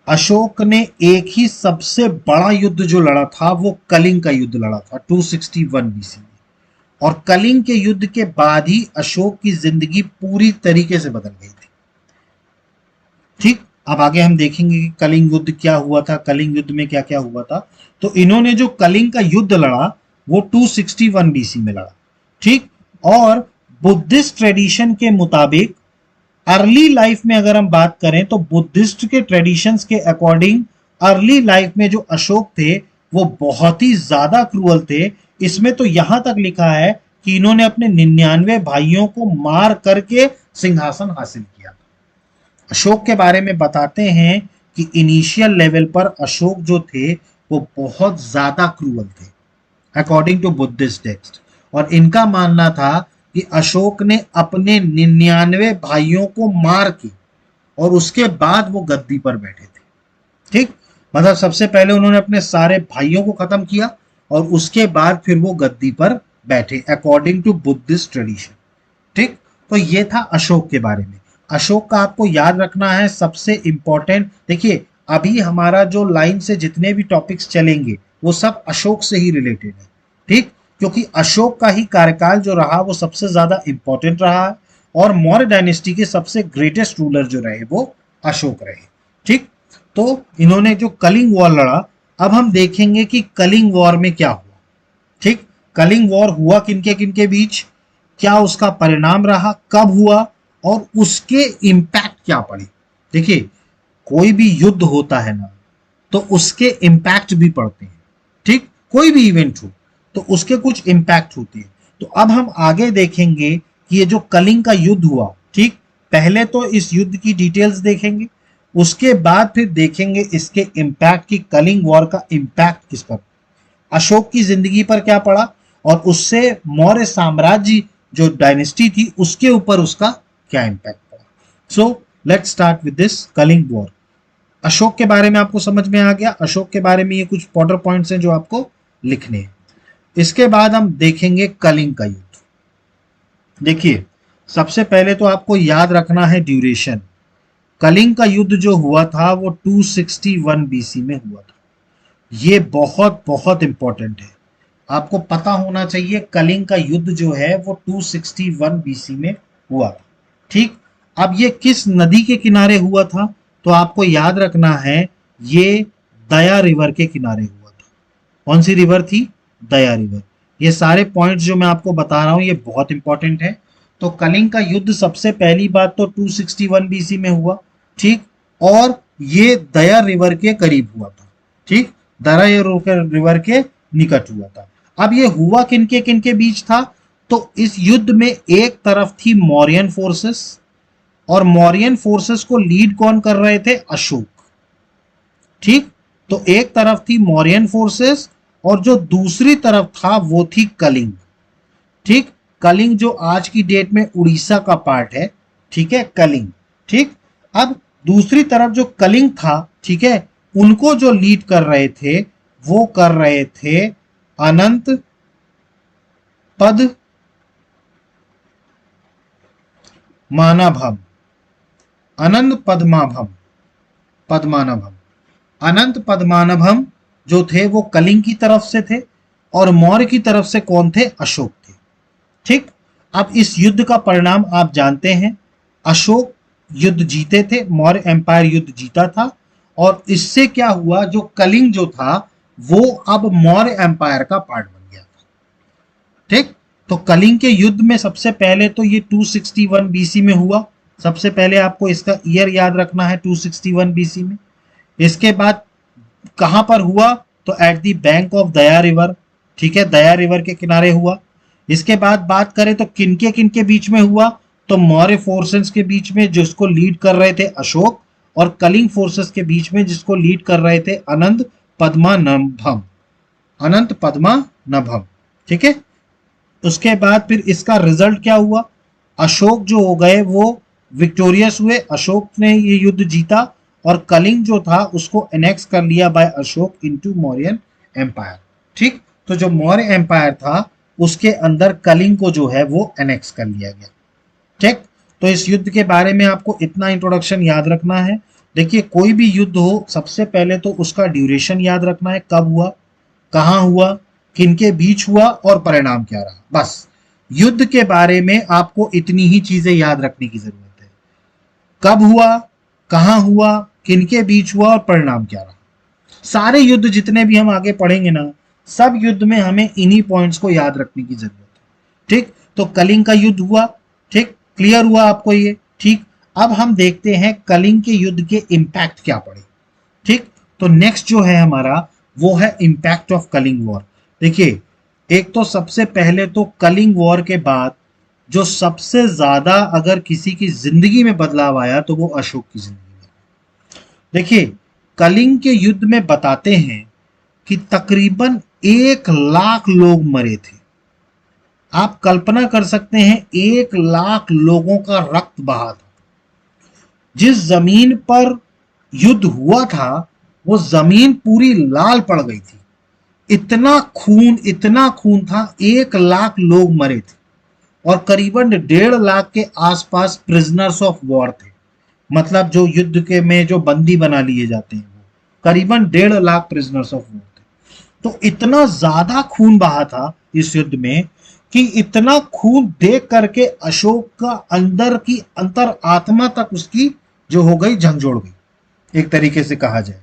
अशोक ने एक ही सबसे बड़ा युद्ध जो लड़ा था वो कलिंग का युद्ध लड़ा था 261 बीसी में, और कलिंग के युद्ध के बाद ही अशोक की जिंदगी पूरी तरीके से बदल गई थी। ठीक, अब आगे हम देखेंगे कि कलिंग युद्ध क्या हुआ था, कलिंग युद्ध में क्या क्या हुआ था। तो इन्होंने जो कलिंग का युद्ध लड़ा वो 261 बीसी में लड़ा। ठीक, और बुद्धिस्ट ट्रेडिशन के मुताबिक अर्ली लाइफ में अगर हम बात करें तो बुद्धिस्ट के ट्रेडिशंस के अकॉर्डिंग अर्ली लाइफ में जो अशोक थे वो बहुत ही ज्यादा क्रूअल थे। इसमें तो यहां तक लिखा है कि इन्होंने अपने 99 भाइयों को मार करके सिंहासन हासिल किया। अशोक के बारे में बताते हैं कि इनिशियल लेवल पर अशोक जो थे वो बहुत ज्यादा क्रूअल थे अकॉर्डिंग टू बुद्धिस्ट टेक्स्ट, और इनका मानना था कि अशोक ने अपने 99 भाइयों को मार के और उसके बाद वो गद्दी पर बैठे थे। ठीक, मतलब सबसे पहले उन्होंने अपने सारे भाइयों को खत्म किया और उसके बाद फिर वो गद्दी पर बैठे अकॉर्डिंग टू बुद्धिस्ट ट्रेडिशन। ठीक, तो ये था अशोक के बारे में। अशोक का आपको याद रखना है सबसे इंपॉर्टेंट। देखिए अभी हमारा जो लाइन से जितने भी टॉपिक्स चलेंगे वो सब अशोक से ही रिलेटेड है, ठीक, क्योंकि अशोक का ही कार्यकाल जो रहा वो सबसे ज्यादा इंपॉर्टेंट रहा है और मौर्य डायनेस्टी के सबसे ग्रेटेस्ट रूलर जो रहे वो अशोक रहे, ठीक। तो इन्होंने जो कलिंग वॉर लड़ा, अब हम देखेंगे कि कलिंग वॉर में क्या हुआ, ठीक। कलिंग वॉर हुआ किनके किनके बीच, क्या उसका परिणाम रहा, कब हुआ और उसके इम्पैक्ट क्या पड़े। देखिए कोई भी युद्ध होता है ना तो उसके इम्पैक्ट भी पड़ते हैं, ठीक, कोई भी इवेंट हो तो उसके कुछ इम्पैक्ट होते हैं। तो अब हम आगे देखेंगे कि ये जो कलिंग का युद्ध हुआ, ठीक, पहले तो इस युद्ध की डिटेल्स देखेंगे, उसके बाद फिर देखेंगे इसके इम्पैक्ट की कलिंग वॉर का इम्पैक्ट किस पर, अशोक की जिंदगी पर क्या पड़ा और उससे मौर्य साम्राज्य जो डायनेस्टी थी उसके ऊपर उसका क्या इम्पैक्ट पड़ा। So let's start with this Kalinga war. Ashok के बारे में आपको समझ में आ गया, अशोक के बारे में ये कुछ इंपॉर्टेंट पॉइंट्स हैं जो आपको लिखने हैं। इसके बाद हम देखेंगे कलिंग का युद्ध। देखिए सबसे पहले तो आपको याद रखना है ड्यूरेशन। कलिंग का युद्ध जो हुआ था वो 261 बीसी में हुआ था। ये बहुत बहुत इंपॉर्टेंट है, आपको पता होना चाहिए कलिंग का युद्ध जो है वो 261 बीसी में हुआ था, ठीक। अब ये किस नदी के किनारे हुआ था, तो आपको याद रखना है ये दया रिवर के किनारे हुआ था। कौन सी रिवर थी, दया रिवर। ये सारे पॉइंट्स जो मैं आपको बता रहा हूं ये बहुत इंपॉर्टेंट है। तो कलिंग का युद्ध सबसे पहली बात तो 261 बीसी में हुआ, ठीक, और ये दया रिवर के करीब हुआ था, ठीक, दया रिवर के निकट हुआ था। अब ये हुआ किनके किनके बीच था, तो इस युद्ध में एक तरफ थी मौर्यन फोर्सेस और मौर्यन फोर्सेस को लीड कौन कर रहे थे, अशोक, ठीक। तो एक तरफ थी मौर्यन फोर्सेस और जो दूसरी तरफ था वो थी कलिंग, ठीक। कलिंग जो आज की डेट में उड़ीसा का पार्ट है, ठीक है, कलिंग, ठीक। अब दूसरी तरफ जो कलिंग था, ठीक है, उनको जो लीड कर रहे थे वो कर रहे थे अनंत पद मानभम, अनंत पद्मानभम, अनंत पद्मानभम जो थे वो कलिंग की तरफ से थे और मौर्य की तरफ से कौन थे, अशोक थे, ठीक। अब इस युद्ध का परिणाम आप जानते हैं, अशोक युद्ध जीते थे, मौर्य एम्पायर युद्ध जीता था और इससे क्या हुआ, जो कलिंग जो था वो अब मौर्य एम्पायर का पार्ट बन गया था, ठीक। तो कलिंग के युद्ध में सबसे पहले तो ये 261 बीसी में हुआ, सबसे पहले आपको इसका ईयर याद रखना है 261 बीसी में। इसके बाद कहां पर हुआ, तो at the bank of Daya river, ठीक है, दया रिवर के किनारे हुआ। इसके बाद बात करें तो किनके किनके बीच में हुआ, तो मौर्य फोर्सेस के बीच में जिसको लीड कर रहे थे अशोक और कलिंग फोर्सेस के बीच में जिसको लीड कर रहे थे अनंत पद्मानभम, अनंत पद्मानभम, ठीक है। उसके बाद फिर इसका रिजल्ट क्या हुआ, अशोक जो हो गए वो विक्टोरियस हुए, अशोक ने ये युद्ध जीता और कलिंग जो था उसको एनेक्स कर लिया by Ashok into Mauryan empire, ठीक। तो जो मौर्य एम्पायर था उसके अंदर कलिंग को जो है वो एनेक्स कर लिया गया, ठीक। तो इस युद्ध के बारे में आपको इतना इंट्रोडक्शन याद रखना है। देखिए कोई भी युद्ध हो सबसे पहले तो उसका ड्यूरेशन याद रखना है, कब हुआ, कहां हुआ, किनके बीच हुआ और परिणाम क्या रहा, बस युद्ध के बारे में आपको इतनी ही चीजें याद रखने की जरूरत है, कब हुआ, कहां हुआ, किनके बीच हुआ और परिणाम क्या रहा। सारे युद्ध जितने भी हम आगे पढ़ेंगे ना, सब युद्ध में हमें इन्हीं पॉइंट्स को याद रखने की जरूरत है, ठीक। तो कलिंग का युद्ध हुआ, ठीक, क्लियर हुआ आपको ये, ठीक। अब हम देखते हैं कलिंग के युद्ध के इंपैक्ट क्या पड़े, ठीक। तो नेक्स्ट जो है हमारा वो है इंपैक्ट ऑफ कलिंग वॉर। देखिए एक तो सबसे पहले तो कलिंग वॉर के बाद जो सबसे ज्यादा अगर किसी की जिंदगी में बदलाव आया तो वो अशोक की जिंदगी में। देखिए कलिंग के युद्ध में बताते हैं कि तकरीबन 1 लाख लोग मरे थे। आप कल्पना कर सकते हैं 1 लाख लोगों का रक्त बहा था। जिस जमीन पर युद्ध हुआ था वो जमीन पूरी लाल पड़ गई थी, इतना खून था, 1 लाख लोग मरे थे और करीबन 1.5 लाख के आसपास प्रिजनर्स ऑफ वॉर थे। मतलब जो युद्ध के में जो बंदी बना लिए जाते हैं वो करीबन 1.5 लाख प्रिजनर्स ऑफ वॉर थे। तो इतना ज्यादा खून बहा था इस युद्ध में कि इतना खून देख करके अशोक का अंदर की अंतर आत्मा तक उसकी जो हो गई झंझोड़ गई, एक तरीके से कहा जाए।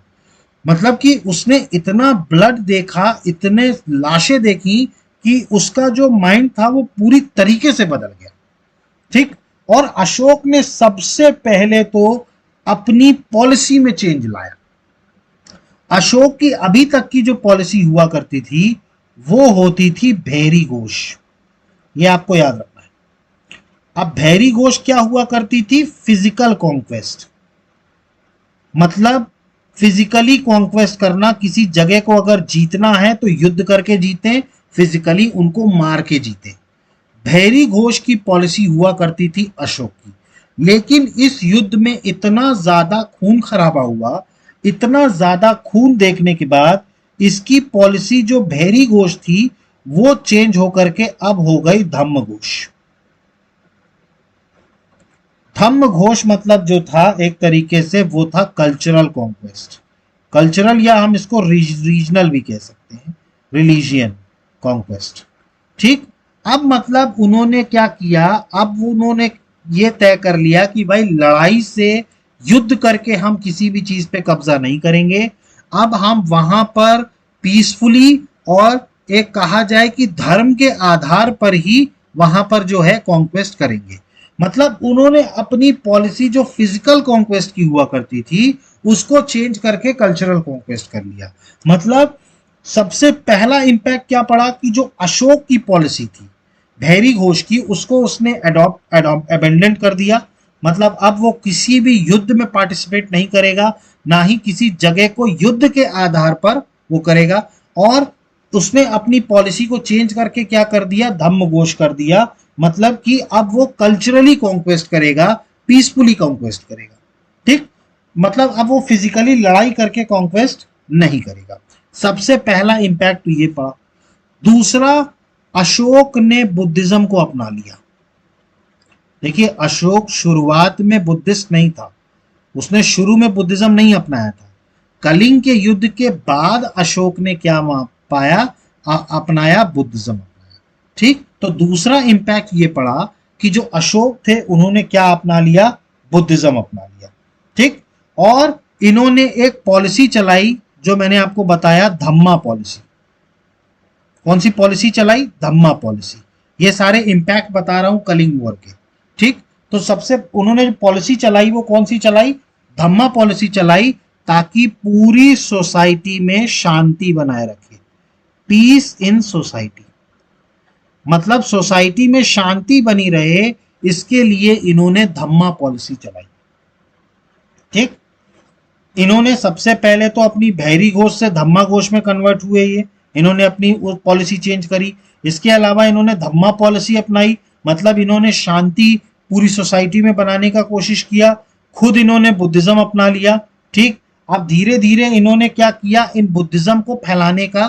मतलब कि उसने इतना ब्लड देखा, इतने लाशें देखी कि उसका जो माइंड था वो पूरी तरीके से बदल गया। ठीक। और अशोक ने सबसे पहले तो अपनी पॉलिसी में चेंज लाया। अशोक की अभी तक की जो पॉलिसी हुआ करती थी वो होती थी भैरी घोष, ये आपको याद रखना है। अब भैरी घोष क्या हुआ करती थी? Physical conquest. मतलब फिजिकली कॉन्क्वेस्ट करना, किसी जगह को अगर जीतना है तो युद्ध करके जीते, फिजिकली उनको मार के जीते। भैरी घोष की पॉलिसी हुआ करती थी अशोक की। लेकिन इस युद्ध में इतना ज्यादा खून खराबा हुआ, इतना ज्यादा खून देखने के बाद इसकी पॉलिसी जो भैरी घोष थी वो चेंज होकर के अब हो गई धम्म घोष। धम्म घोष मतलब जो था एक तरीके से वो था कल्चरल कॉन्क्वेस्ट। कल्चरल या हम इसको रीजनल भी कह सकते हैं, रिलीजियन कॉन्क्वेस्ट। ठीक। अब मतलब उन्होंने क्या किया? अब उन्होंने ये तय कर लिया कि भाई लड़ाई से, युद्ध करके हम किसी भी चीज पे कब्जा नहीं करेंगे। अब हम वहां पर पीसफुली और एक कहा जाए कि धर्म के आधार पर ही वहां पर जो है कॉन्क्वेस्ट करेंगे। मतलब उन्होंने अपनी पॉलिसी जो फिजिकल कॉन्क्वेस्ट की हुआ करती थी उसको चेंज करके कल्चरल कॉन्क्वेस्ट कर लिया। मतलब सबसे पहला इंपैक्ट क्या पड़ा कि जो अशोक की पॉलिसी थी भैरी घोष की, उसको उसने अबेंडन कर दिया। मतलब अब वो किसी भी युद्ध में पार्टिसिपेट नहीं करेगा, ना ही किसी जगह को युद्ध के आधार पर वो करेगा। और उसने अपनी पॉलिसी को चेंज करके क्या कर दिया? धम्म घोष कर दिया। मतलब कि अब वो कल्चरली कॉन्क्वेस्ट करेगा, पीसफुली कॉन्क्वेस्ट करेगा। ठीक। मतलब अब वो फिजिकली लड़ाई करके कॉन्क्वेस्ट नहीं करेगा। सबसे पहला इंपैक्ट ये पड़ा। दूसरा, अशोक ने बुद्धिज्म को अपना लिया। देखिए अशोक शुरुआत में बुद्धिस्ट नहीं था, उसने शुरू में बुद्धिज्म नहीं अपनाया था। कलिंग के युद्ध के बाद अशोक ने क्या पाया? अपनाया, बुद्धिज्म अपनाया। ठीक। तो दूसरा इंपैक्ट ये पड़ा कि जो अशोक थे उन्होंने क्या अपना लिया? बुद्धिज्म अपना लिया। ठीक। और इन्होंने एक पॉलिसी चलाई जो मैंने आपको बताया, धम्मा पॉलिसी। कौन सी पॉलिसी चलाई? धम्मा पॉलिसी। ये सारे इंपैक्ट बता रहा हूं कलिंग वॉर के। ठीक। तो सबसे उन्होंने जो पॉलिसी चलाई वो कौन सी चलाई? धम्मा पॉलिसी चलाई, ताकि पूरी सोसाइटी में शांति बनाए रखे, पीस इन सोसाइटी। मतलब सोसाइटी में शांति बनी रहे, इसके लिए इन्होंने धम्मा पॉलिसी चलाई। ठीक। इन्होंने सबसे पहले तो अपनी भैरी घोष से धम्मा घोष में कन्वर्ट हुए, ये इन्होंने अपनी पॉलिसी चेंज करी। इसके अलावा इन्होंने धम्मा पॉलिसी अपनाई, मतलब इन्होंने शांति पूरी सोसाइटी में बनाने का कोशिश किया। खुद इन्होंने बुद्धिज्म अपना लिया। ठीक। अब धीरे धीरे इन्होंने क्या किया? इन बुद्धिज्म को फैलाने का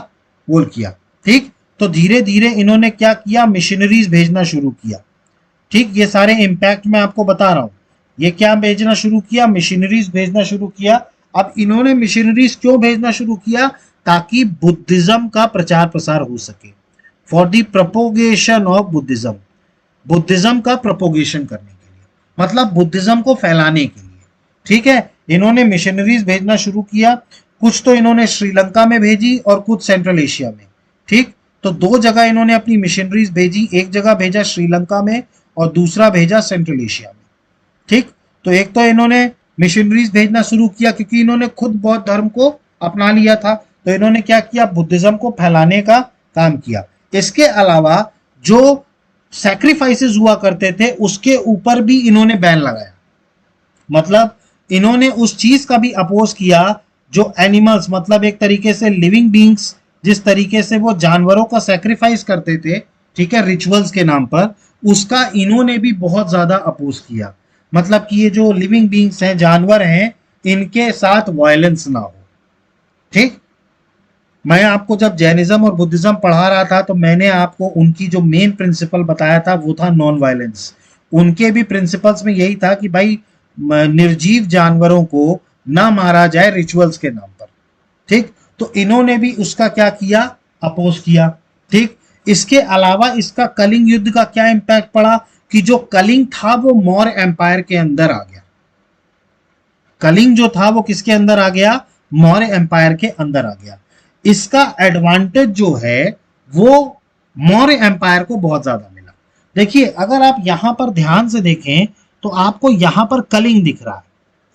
गोल किया। ठीक। तो धीरे धीरे इन्होंने क्या किया? मिशनरीज भेजना शुरू किया। ठीक। ये सारे इंपैक्ट मैं आपको बता रहा हूं। ये क्या भेजना शुरू किया? मिशनरीज भेजना शुरू किया। अब इन्होंने मिशनरीज क्यों भेजना शुरू किया? ताकि बुद्धिज्म का प्रचार प्रसार हो सके, for the propagation of Buddhism. Buddhism का प्रोपोगेशन करने के लिए, मतलब बुद्धिज्म को फैलाने के लिए। ठीक है। इन्होंने मिशनरीज भेजना शुरू किया। कुछ तो इन्होंने श्रीलंका में भेजी और कुछ सेंट्रल एशिया में। ठीक। तो दो जगह इन्होंने अपनी मिशनरीज भेजी, एक जगह भेजा श्रीलंका में और दूसरा भेजा सेंट्रल एशिया में। ठीक। तो एक तो इन्होंने मिशनरीज भेजना शुरू किया क्योंकि इन्होंने खुद बौद्ध धर्म को अपना लिया था, तो इन्होंने क्या किया? बुद्धिज्म को फैलाने का काम किया। इसके अलावा जो सैक्रिफाइसेस हुआ करते थे उसके ऊपर भी इन्होंने बैन लगाया। मतलब इन्होंने उस चीज का भी अपोज किया जो एनिमल्स, मतलब एक तरीके से लिविंग बींग्स, जिस तरीके से वो जानवरों का सैक्रिफाइस करते थे, ठीक है, रिचुअल्स के नाम पर, उसका इन्होंने भी बहुत ज्यादा अपोज किया। मतलब कि ये जो लिविंग बींग्स हैं, जानवर हैं, इनके साथ वायलेंस ना हो। ठीक। मैं आपको जब जैनिज्म और बुद्धिज्म पढ़ा रहा था तो मैंने आपको उनकी जो मेन प्रिंसिपल बताया था वो था नॉन वायलेंस। उनके भी प्रिंसिपल्स में यही था कि भाई निर्जीव जानवरों को ना मारा जाए रिचुअल्स के नाम पर। ठीक, तो इन्होंने भी उसका क्या किया, अपोज किया। ठीक, इसके अलावा इसका कलिंग युद्ध का क्या इंपैक्ट पड़ा कि जो कलिंग था वो मौर्य एम्पायर के अंदर आ गया। कलिंग जो था वो किसके अंदर आ गया, मौर्य एम्पायर के अंदर आ गया। इसका एडवांटेज जो है वो मौर्य एम्पायर को बहुत ज्यादा मिला। देखिए अगर आप यहां पर ध्यान से देखें तो आपको यहां पर कलिंग दिख रहा है।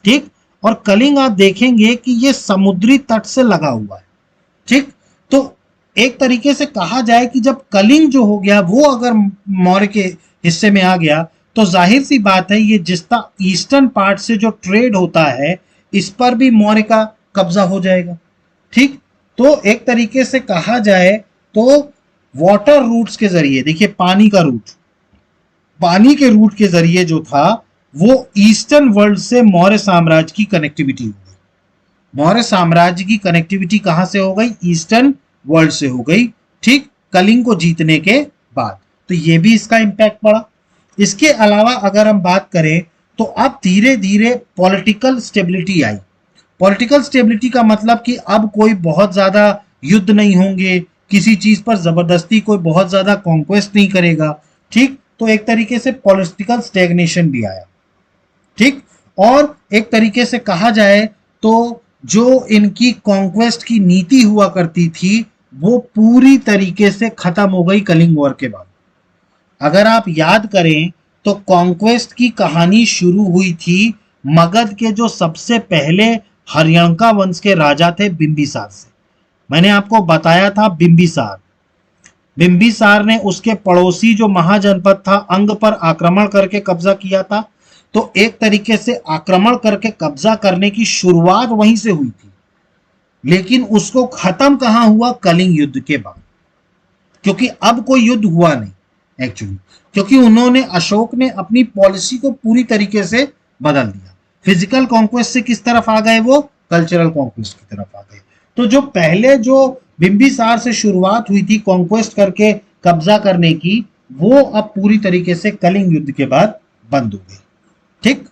ठीक, और कलिंग आप देखेंगे कि ये समुद्री तट से लगा हुआ है। ठीक, तो एक तरीके से कहा जाए कि जब कलिंग जो हो गया वो अगर मौर्य के हिस्से में आ गया तो जाहिर सी बात है ये जिसका ईस्टर्न पार्ट से जो ट्रेड होता है इस पर भी मौर्य का कब्जा हो जाएगा। ठीक, तो एक तरीके से कहा जाए तो वाटर रूट्स के जरिए, देखिए पानी का रूट, पानी के रूट के जरिए जो था वो ईस्टर्न वर्ल्ड से मौर्य साम्राज्य की कनेक्टिविटी हो गई। मौर्य साम्राज्य की कनेक्टिविटी कहां से हो गई, ईस्टर्न वर्ल्ड से हो गई। ठीक, कलिंग को जीतने के बाद, तो ये भी इसका इंपैक्ट पड़ा। इसके अलावा अगर हम बात करें तो अब धीरे धीरे पॉलिटिकल स्टेबिलिटी आई। पॉलिटिकल स्टेबिलिटी का मतलब कि अब कोई बहुत ज्यादा युद्ध नहीं होंगे, किसी चीज पर जबरदस्ती कोई बहुत ज्यादा कॉन्क्वेस्ट नहीं करेगा। ठीक, तो एक तरीके से पॉलिटिकल स्टेगनेशन भी आया। ठीक, और एक तरीके से कहा जाए तो जो इनकी कॉन्क्वेस्ट की नीति हुआ करती थी वो पूरी तरीके से खत्म हो गई कलिंग वॉर के बाद। अगर आप याद करें तो कॉन्क्वेस्ट की कहानी शुरू हुई थी मगध के जो सबसे पहले हरियंका वंश के राजा थे बिंबिसार से। मैंने आपको बताया था बिंबिसार, बिंबिसार ने उसके पड़ोसी जो महाजनपद था अंग पर आक्रमण करके कब्जा किया था। तो एक तरीके से आक्रमण करके कब्जा करने की शुरुआत वहीं से हुई थी, लेकिन उसको खत्म कहां हुआ, कलिंग युद्ध के बाद। क्योंकि अब कोई युद्ध हुआ नहीं एक्चुअली, क्योंकि उन्होंने, अशोक ने अपनी पॉलिसी को पूरी तरीके से बदल दिया। फिजिकल कॉन्क्वेस्ट से किस तरफ आ गए, वो कल्चरल कॉन्क्वेस्ट की तरफ आ गए। तो जो पहले जो बिंबिसार से शुरुआत हुई थी कॉन्क्वेस्ट करके कब्जा करने की, वो अब पूरी तरीके से कलिंग युद्ध के बाद बंद हो गई। ठीक,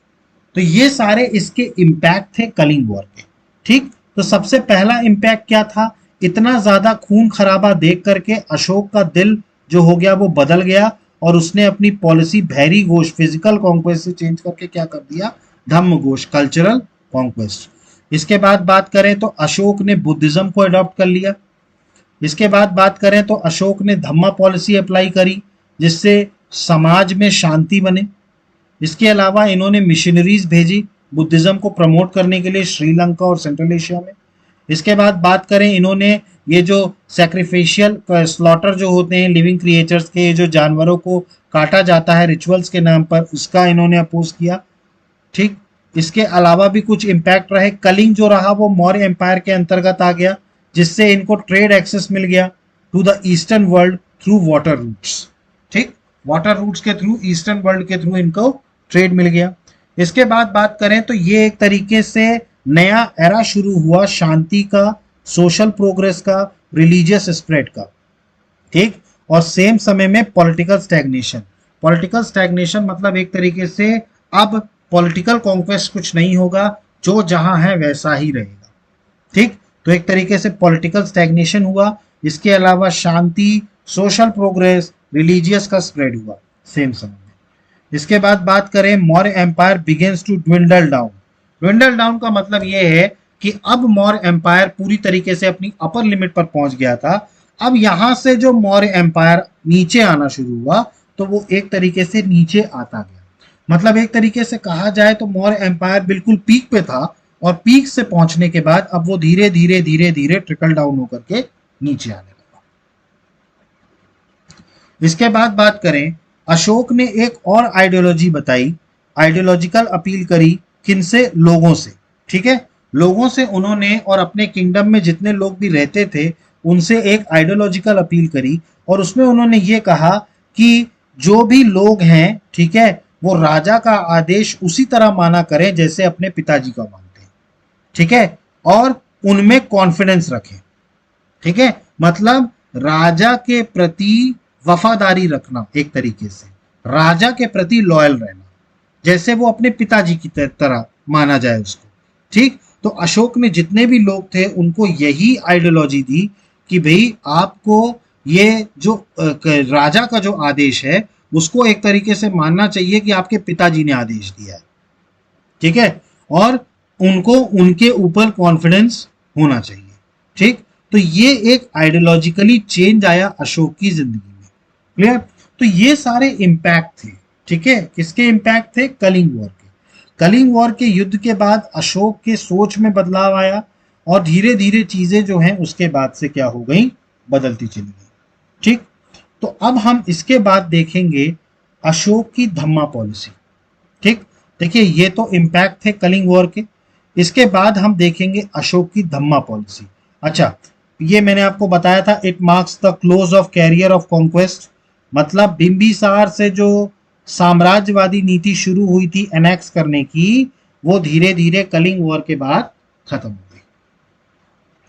तो ये सारे इसके इंपैक्ट थे कलिंग वॉर के। ठीक, तो सबसे पहला इंपैक्ट क्या था, इतना ज्यादा खून खराबा देख करके अशोक का दिल जो हो गया वो बदल गया और उसने अपनी policy Bhairi Ghosh physical conquest से चेंज करके क्या कर दिया, धम्म घोष कल्चरल कॉन्क्वेस्ट। इसके बाद बात करें तो अशोक ने बुद्धिज्म को अडॉप्ट कर लिया। इसके बाद बात करें तो अशोक ने धम्मा पॉलिसी अप्लाई करी जिससे समाज में शांति बने। इसके अलावा इन्होंने मिशनरीज भेजी बुद्धिज्म को प्रमोट करने के लिए श्रीलंका और सेंट्रल एशिया में। इसके बाद बात करें, इन्होंने ये जो सैक्रिफिशियल स्लॉटर जो होते हैं लिविंग क्रिएचर्स के, जो जानवरों को काटा जाता है रिचुअल्स के नाम पर, उसका इन्होंने अपोज किया। ठीक, इसके अलावा भी कुछ इंपैक्ट रहे। कलिंग जो रहा वो मौर्य एम्पायर के अंतर्गत आ गया जिससे इनको ट्रेड एक्सेस मिल गया to the eastern world through water routes. ठीक, वाटर रूट्स के थ्रू, ईस्टर्न वर्ल्ड के थ्रू इनको ट्रेड मिल गया। इसके बाद बात करें तो ये एक तरीके से नया एरा शुरू हुआ शांति का, सोशल प्रोग्रेस का, रिलीजियस स्प्रेड का। ठीक, और सेम समय में पॉलिटिकल स्टैग्नेशन। पॉलिटिकल स्टैग्नेशन मतलब एक तरीके से अब पॉलिटिकल कॉन्क्वेस्ट कुछ नहीं होगा, जो जहां है वैसा ही रहेगा। ठीक, तो एक तरीके से पॉलिटिकल स्टैग्नेशन हुआ। इसके अलावा शांति, सोशल प्रोग्रेस, रिलीजियस का स्प्रेड हुआ सेम समय में। इसके बाद बात करें, Maurya empire begins to dwindle down. Dwindle down का मतलब यह है कि अब मौर्य एम्पायर पूरी तरीके से अपनी अपर लिमिट पर पहुंच गया था। अब यहां से जो मौर्य एम्पायर नीचे आना शुरू हुआ तो वो एक तरीके से नीचे आता गया। मतलब एक तरीके से कहा जाए तो मौर्य एम्पायर बिल्कुल पीक पे था और पीक से पहुंचने के बाद अब वो धीरे धीरे धीरे धीरे ट्रिकल डाउन होकर के नीचे आने लगा। इसके बाद बात करें, अशोक ने एक और आइडियोलॉजी बताई, आइडियोलॉजिकल अपील करी, किनसे, लोगों से। ठीक है, लोगों से उन्होंने और अपने किंगडम में जितने लोग भी रहते थे उनसे एक आइडियोलॉजिकल अपील करी और उसमें उन्होंने ये कहा कि जो भी लोग हैं, ठीक है, वो राजा का आदेश उसी तरह माना करें जैसे अपने पिताजी का मानते हैं। ठीक है, और उनमें कॉन्फिडेंस रखें। ठीक है, मतलब राजा के प्रति वफादारी रखना, एक तरीके से राजा के प्रति लॉयल रहना, जैसे वो अपने पिताजी की तरह माना जाए उसको। ठीक, तो अशोक ने जितने भी लोग थे उनको यही आइडियोलॉजी दी कि भाई आपको ये जो राजा का जो आदेश है उसको एक तरीके से मानना चाहिए कि आपके पिताजी ने आदेश दिया है। ठीक है, और उनको उनके ऊपर कॉन्फिडेंस होना चाहिए। ठीक, तो ये एक आइडियोलॉजिकली चेंज आया अशोक की जिंदगी में। क्लियर, तो ये सारे इंपैक्ट थे। ठीक है, किसके इंपैक्ट थे? कलिंग वॉर के। कलिंग वॉर के युद्ध के बाद अशोक के सोच में बदलाव आया और धीरे धीरे चीजें जो हैं उसके बाद से क्या हो गई, बदलती चली गई। ठीक, तो अब हम इसके बाद देखेंगे अशोक की धम्मा पॉलिसी। ठीक, देखिए ये तो इंपैक्ट थे कलिंग वॉर के। इसके बाद हम देखेंगे अशोक की धम्मा पॉलिसी। अच्छा, ये मैंने आपको बताया था, it marks the close of carrier of conquest, मतलब बिंबिसार से जो साम्राज्यवादी नीति शुरू हुई थी एनेक्स करने की, वो धीरे धीरे कलिंग वॉर के बाद खत्म हो गई।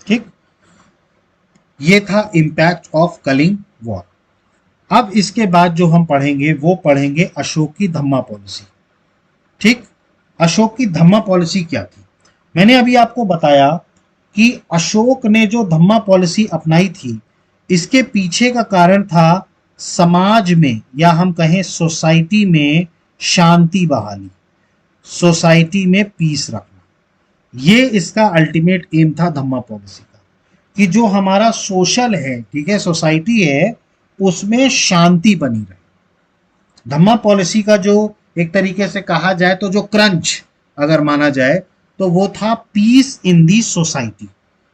ठीक, ये था इंपैक्ट ऑफ कलिंग वॉर। अब इसके बाद जो हम पढ़ेंगे वो पढ़ेंगे अशोक की धम्मा पॉलिसी। ठीक, अशोक की धम्मा पॉलिसी क्या थी? मैंने अभी आपको बताया कि अशोक ने जो धम्मा पॉलिसी अपनाई थी, इसके पीछे का कारण था समाज में, या हम कहें सोसाइटी में शांति बहाली, सोसाइटी में पीस रखना। ये इसका अल्टीमेट एम था धम्मा पॉलिसी का, कि जो हमारा सोशल है, ठीक है, सोसाइटी है, उसमें शांति बनी रहे। धम्मा पॉलिसी का जो एक तरीके से कहा जाए तो जो क्रंच अगर माना जाए तो वो था peace in the society,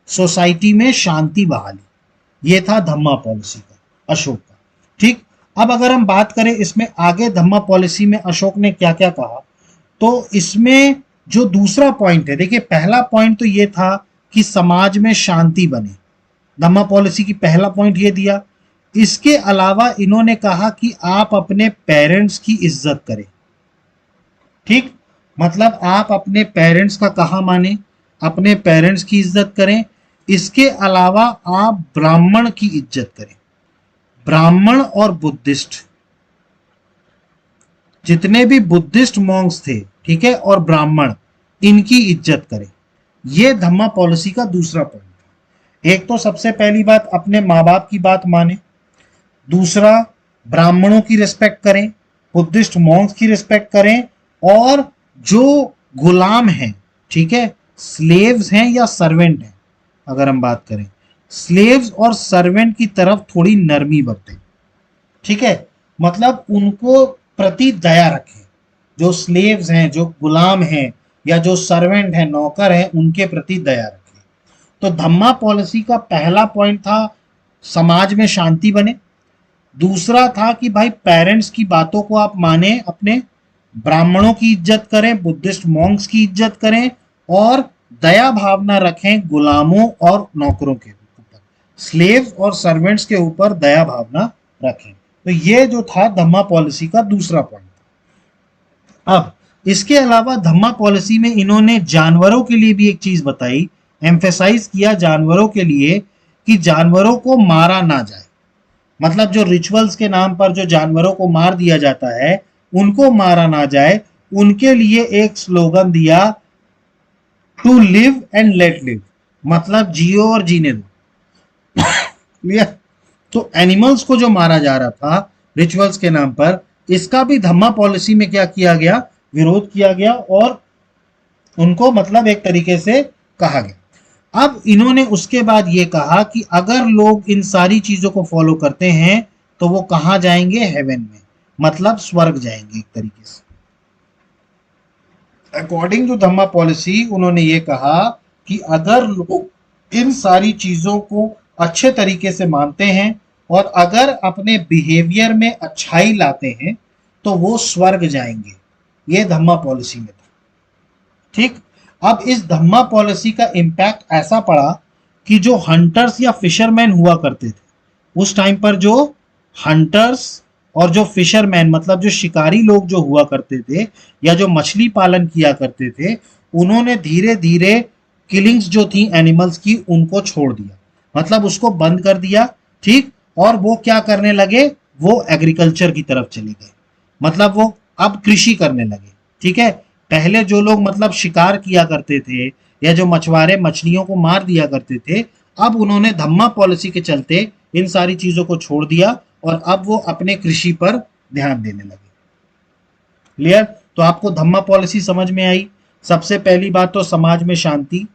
society में शांति बहाली। ये था धम्मा पॉलिसी का, अशोक का। ठीक, अब अगर हम बात करें इसमें आगे धम्मा पॉलिसी में अशोक ने क्या क्या कहा, तो इसमें जो दूसरा पॉइंट है, देखिए पहला पॉइंट तो ये था कि समाज में शांति बने, धम्मा पॉलिसी की पहला पॉइंट ये दिया। इसके अलावा इन्होंने कहा कि आप अपने पेरेंट्स की इज्जत करें। ठीक, मतलब आप अपने पेरेंट्स का कहा माने, अपने पेरेंट्स की इज्जत करें। इसके अलावा आप ब्राह्मण की इज्जत करें, ब्राह्मण और बुद्धिस्ट, जितने भी बुद्धिस्ट मॉन्क्स थे, ठीक है, और ब्राह्मण, इनकी इज्जत करें। यह धम्मा पॉलिसी का दूसरा पॉइंट था। एक तो सबसे पहली बात अपने माँ बाप की बात माने, दूसरा ब्राह्मणों की रिस्पेक्ट करें, बुद्धिस्ट मॉन्क्स की रिस्पेक्ट करें, और जो गुलाम हैं, ठीक है, स्लेव्स हैं या सर्वेंट हैं, अगर हम बात करें स्लेव्स और सर्वेंट की तरफ थोड़ी नरमी बरतें। ठीक है, मतलब उनको प्रति दया रखें, जो स्लेव्स हैं, जो गुलाम हैं, या जो सर्वेंट हैं, नौकर हैं, उनके प्रति दया रखें। तो धम्मा पॉलिसी का पहला पॉइंट था समाज में शांति बने। दूसरा था कि भाई पेरेंट्स की बातों को आप माने, अपने ब्राह्मणों की इज्जत करें, बुद्धिस्ट मॉन्क्स की इज्जत करें, और दया भावना रखें गुलामों और नौकरों के ऊपर, स्लेव्स और सर्वेंट्स के ऊपर दया भावना रखें। तो ये जो था धम्मा पॉलिसी का दूसरा पॉइंट। अब इसके अलावा धम्मा पॉलिसी में इन्होंने जानवरों के लिए भी एक चीज बताई, एम्फेसाइज किया जानवरों के लिए कि जानवरों को मारा ना जाए। मतलब जो रिचुअल्स के नाम पर जो जानवरों को मार दिया जाता है, उनको मारा ना जाए। उनके लिए एक स्लोगन दिया, to live and let live, मतलब जियो और जीने दो। क्लियर, तो एनिमल्स को जो मारा जा रहा था रिचुअल्स के नाम पर, इसका भी धम्मा पॉलिसी में क्या किया गया, विरोध किया गया, और उनको मतलब एक तरीके से कहा गया। अब इन्होंने उसके बाद ये कहा कि अगर लोग इन सारी चीजों को फॉलो करते हैं तो वो कहां जाएंगे, हेवन में, मतलब स्वर्ग जाएंगे एक तरीके से। अकॉर्डिंग टू धम्मा पॉलिसी उन्होंने ये कहा कि अगर लोग इन सारी चीजों को अच्छे तरीके से मानते हैं और अगर अपने बिहेवियर में अच्छाई लाते हैं तो वो स्वर्ग जाएंगे। ये धम्मा पॉलिसी में था। ठीक, अब इस धम्मा पॉलिसी का इम्पैक्ट ऐसा पड़ा कि जो हंटर्स या फिशरमैन हुआ करते थे उस टाइम पर, जो हंटर्स और जो फिशरमैन मतलब जो शिकारी लोग जो हुआ करते थे या जो मछली पालन किया करते थे, उन्होंने धीरे धीरे किलिंग्स जो थी एनिमल्स की, उनको छोड़ दिया। मतलब उसको बंद कर दिया, ठीक। और वो क्या करने लगे, वो एग्रीकल्चर की तरफ चले गए, मतलब वो अब कृषि करने लगे, ठीक है। पहले जो लोग मतलब शिकार किया करते थे या जो मछुआरे मछलियों को मार दिया करते थे, अब उन्होंने धम्मा पॉलिसी के चलते इन सारी चीजों को छोड़ दिया और अब वो अपने कृषि पर ध्यान देने लगे। क्लियर? तो आपको धम्मा पॉलिसी समझ में आई। सबसे पहली बात तो समाज में शांति,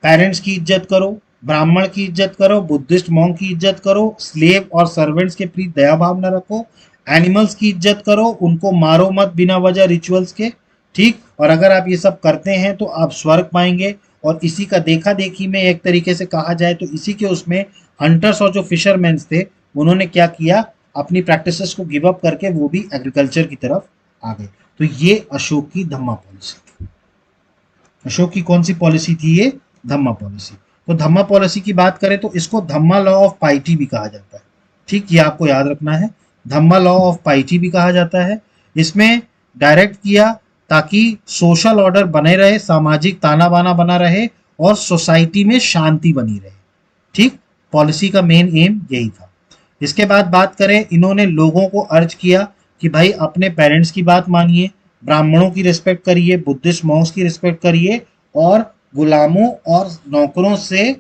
पेरेंट्स की इज्जत करो, ब्राह्मण की इज्जत करो, बुद्धिस्ट मॉन्क की इज्जत करो, स्लेव और सर्वेंट्स के प्रति दया भावना रखो, एनिमल्स की इज्जत करो, उनको मारो मत बिना वजह रिचुअल्स के, ठीक। और अगर आप ये सब करते हैं तो आप स्वर्ग पाएंगे। और इसी का देखा देखी में एक तरीके से कहा जाए तो इसी के उसमें हंटर्स और जो फिशरमैन थे उन्होंने क्या किया, अपनी प्रैक्टिसेस को गिव अप करके वो भी एग्रीकल्चर की तरफ आ गए। तो ये अशोक की धम्मा पॉलिसी, अशोक की कौन सी पॉलिसी थी, ये धम्मा पॉलिसी। तो धम्मा पॉलिसी की बात करें तो इसको धम्मा लॉ ऑफ पाइटी भी कहा जाता है, ठीक। ये आपको याद रखना है, धम्मा लॉ ऑफ पाइटी भी कहा जाता है। इसमें डायरेक्ट किया ताकि सोशल ऑर्डर बने रहे, सामाजिक ताना बाना बना रहे और सोसाइटी में शांति बनी रहे, ठीक। पॉलिसी का मेन एम यही था। इसके बाद बात करें, इन्होंने लोगों को अर्ज किया कि भाई अपने पेरेंट्स की बात मानिए, ब्राह्मणों की रिस्पेक्ट करिए, बुद्धिस्ट मॉन्क्स की रिस्पेक्ट करिए और गुलामों और नौकरों से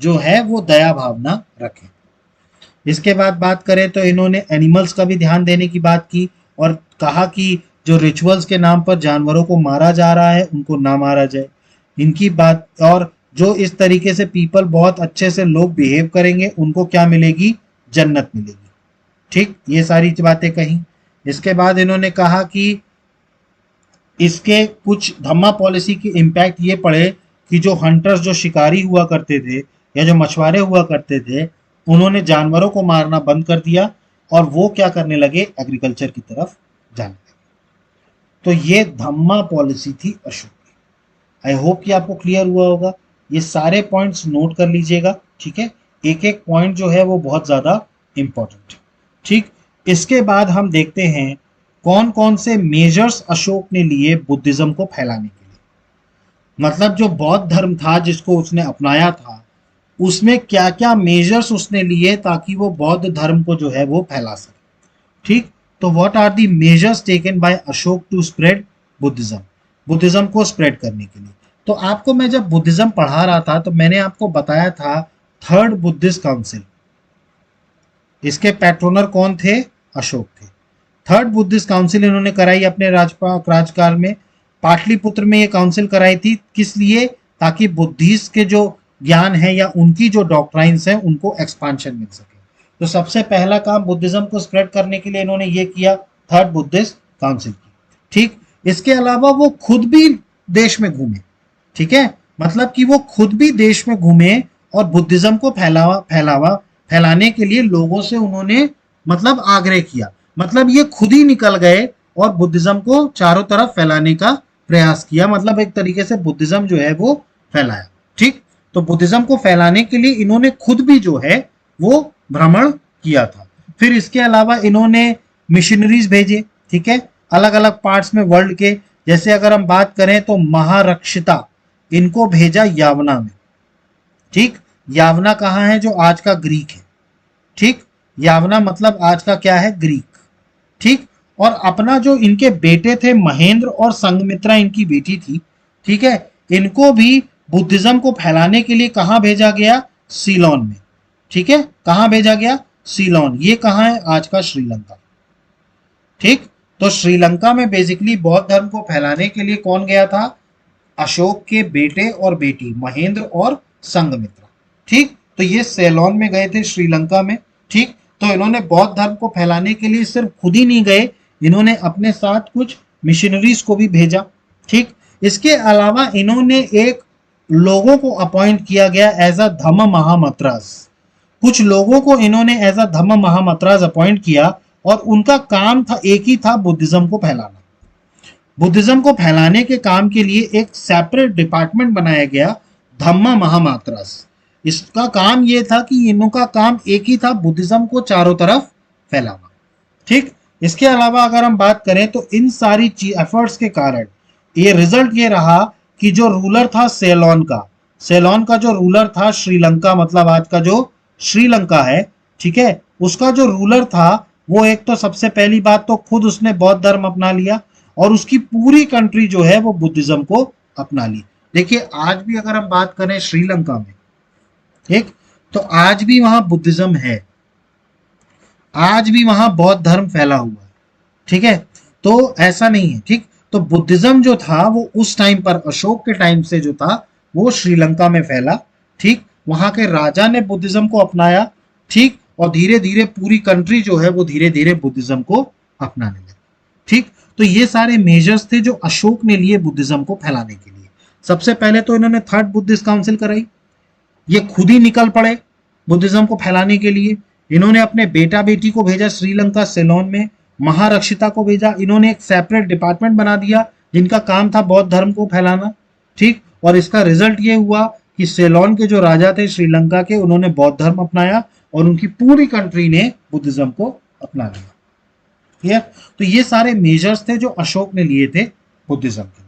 जो है वो दया भावना रखें। इसके बाद बात करें तो इन्होंने एनिमल्स का भी ध्यान देने की बात की और कहा कि जो रिचुअल्स के नाम पर जानवरों को मारा जा रहा है उनको ना मारा जाए, इनकी बात। और जो इस तरीके से पीपल बहुत अच्छे से लोग बिहेव करेंगे उनको क्या मिलेगी, जन्नत मिलेगी, ठीक। ये सारी बातें कही। इसके बाद इन्होंने कहा कि इसके कुछ धम्मा पॉलिसी के इम्पैक्ट ये पड़े कि जो हंटर्स, जो शिकारी हुआ करते थे या जो मछुआरे हुआ करते थे, उन्होंने जानवरों को मारना बंद कर दिया और वो क्या करने लगे, एग्रीकल्चर की तरफ जाने लगे। तो ये धम्मा पॉलिसी थी अशोक की। आई होप कि आपको क्लियर हुआ होगा। ये सारे पॉइंट्स नोट कर लीजिएगा, ठीक है। एक एक पॉइंट जो है वो बहुत ज्यादा इंपॉर्टेंट है, ठीक। इसके बाद हम देखते हैं कौन कौन से मेजर्स अशोक ने लिए बुद्धिज्म को फैलाने के लिए। मतलब जो बौद्ध धर्म था जिसको उसने अपनाया था, उसमें क्या क्या मेजर्स उसने लिए ताकि वो बौद्ध धर्म को जो है वो फैला सके, ठीक। तो what are the measures taken by Ashok to spread Buddhism, Buddhism को स्प्रेड करने के लिए। तो आपको मैं जब बुद्धिज्म पढ़ा रहा था तो मैंने आपको बताया था थर्ड बुद्धिस्ट काउंसिल, इसके पैट्रोनर कौन थे, अशोक थे। थर्ड बुद्धिस्ट काउंसिल इन्होंने कराई अपने राजकाल में। पाटलिपुत्र में ये काउंसिल कराई थी, किस लिए, ताकि बुद्धिस्ट के जो ज्ञान है या उनकी जो डॉक्ट्राइन्स हैं उनको एक्सपांशन मिल सके। तो सबसे पहला काम बुद्धिज्म को स्प्रेड करने के लिए इन्होंने ये किया, थर्ड बुद्धिस्ट काउंसिल की, ठीक। इसके अलावा वो खुद भी देश में घूमे, ठीक है। मतलब कि वो खुद भी देश में घूमे और बुद्धिज्म को फैलाने के लिए लोगों से उन्होंने मतलब आग्रह किया। मतलब ये खुद ही निकल गए और बुद्धिज्म को चारों तरफ फैलाने का प्रयास किया। मतलब एक तरीके से बुद्धिज्म जो है वो फैलाया, ठीक। तो बुद्धिज्म को फैलाने के लिए इन्होंने खुद भी जो है वो भ्रमण किया था। फिर इसके अलावा इन्होंने मिशनरीज भेजे, ठीक है, अलग अलग पार्ट्स में वर्ल्ड के। जैसे अगर हम बात करें तो महारक्षिता, इनको भेजा यावना में, ठीक। यावना कहाँ है, जो आज का ग्रीक है, ठीक। यावना मतलब आज का क्या है, ग्रीक, ठीक। और अपना जो इनके बेटे थे महेंद्र और संघमित्रा इनकी बेटी थी, ठीक है, इनको भी बुद्धिज्म को फैलाने के लिए कहाँ भेजा गया, सीलोन में, ठीक है। कहाँ भेजा गया, सीलोन। ये कहाँ है, आज का श्रीलंका, ठीक। तो श्रीलंका में बेसिकली बौद्ध धर्म को फैलाने के लिए कौन गया था, अशोक के बेटे और बेटी महेंद्र और संघमित्रा, ठीक। तो ये सेलोन में गए थे श्रीलंका में, ठीक। तो इन्होंने बौद्ध धर्म को फैलाने के लिए सिर्फ खुद ही नहीं गए, इन्होंने अपने साथ कुछ मिशनरीज को भी भेजा, ठीक। इसके अलावा इन्होंने एक लोगों को अपॉइंट किया गया एज अ धम्म महामत्रास। कुछ लोगों को इन्होंने एज अ धम्म महामत्रास अपॉइंट किया और उनका काम था, एक ही था, बुद्धिज्म को फैलाना। बुद्धिज्म को फैलाने के काम के लिए एक सेपरेट डिपार्टमेंट बनाया गया, धम्मा महामात्रास। इसका काम यह था कि इनका काम एक ही था, बुद्धिज्म को चारों तरफ फैलाना, ठीक। इसके अलावा अगर हम बात करें तो इन सारी एफर्ट्स के कारण ये रिजल्ट ये रहा कि जो रूलर था सेलोन का, सेलोन का जो रूलर था श्रीलंका, मतलब आज का जो श्रीलंका है, ठीक है, उसका जो रूलर था वो एक तो सबसे पहली बात तो खुद उसने बौद्ध धर्म अपना लिया और उसकी पूरी कंट्री जो है वो बुद्धिज्म को अपना ली। देखिए आज भी अगर हम बात करें श्रीलंका में, ठीक, तो आज भी वहां बुद्धिज्म है, आज भी वहां बौद्ध धर्म फैला हुआ है, ठीक है, तो ऐसा नहीं है, ठीक। तो बुद्धिज्म जो था वो उस टाइम पर अशोक के टाइम से जो था वो श्रीलंका में फैला, ठीक, वहां के राजा ने बुद्धिज्म को अपनाया, ठीक, और धीरे धीरे पूरी कंट्री जो है वो धीरे धीरे बुद्धिज्म को अपनाने लगी, ठीक। तो ये सारे मेजर्स थे जो अशोक ने लिए बुद्धिज्म को फैलाने के लिए। सबसे पहले तो इन्होंने थर्ड बुद्धिस्ट काउंसिल कराई, ये खुद ही निकल पड़े बुद्धिज्म को फैलाने के लिए। इन्होंने अपने बेटा बेटी को भेजा श्रीलंका सेलोन में, महारक्षिता को भेजा, इन्होंने एक सेपरेट डिपार्टमेंट बना दिया जिनका काम था बौद्ध धर्म को फैलाना, ठीक। और इसका रिजल्ट ये हुआ कि सेलोन के जो राजा थे श्रीलंका के, उन्होंने बौद्ध धर्म अपनाया और उनकी पूरी कंट्री ने बुद्धिज्म को अपना लिया, ठीक है। तो ये सारे मेजर्स थे जो अशोक ने लिए थे बुद्धिज्म के,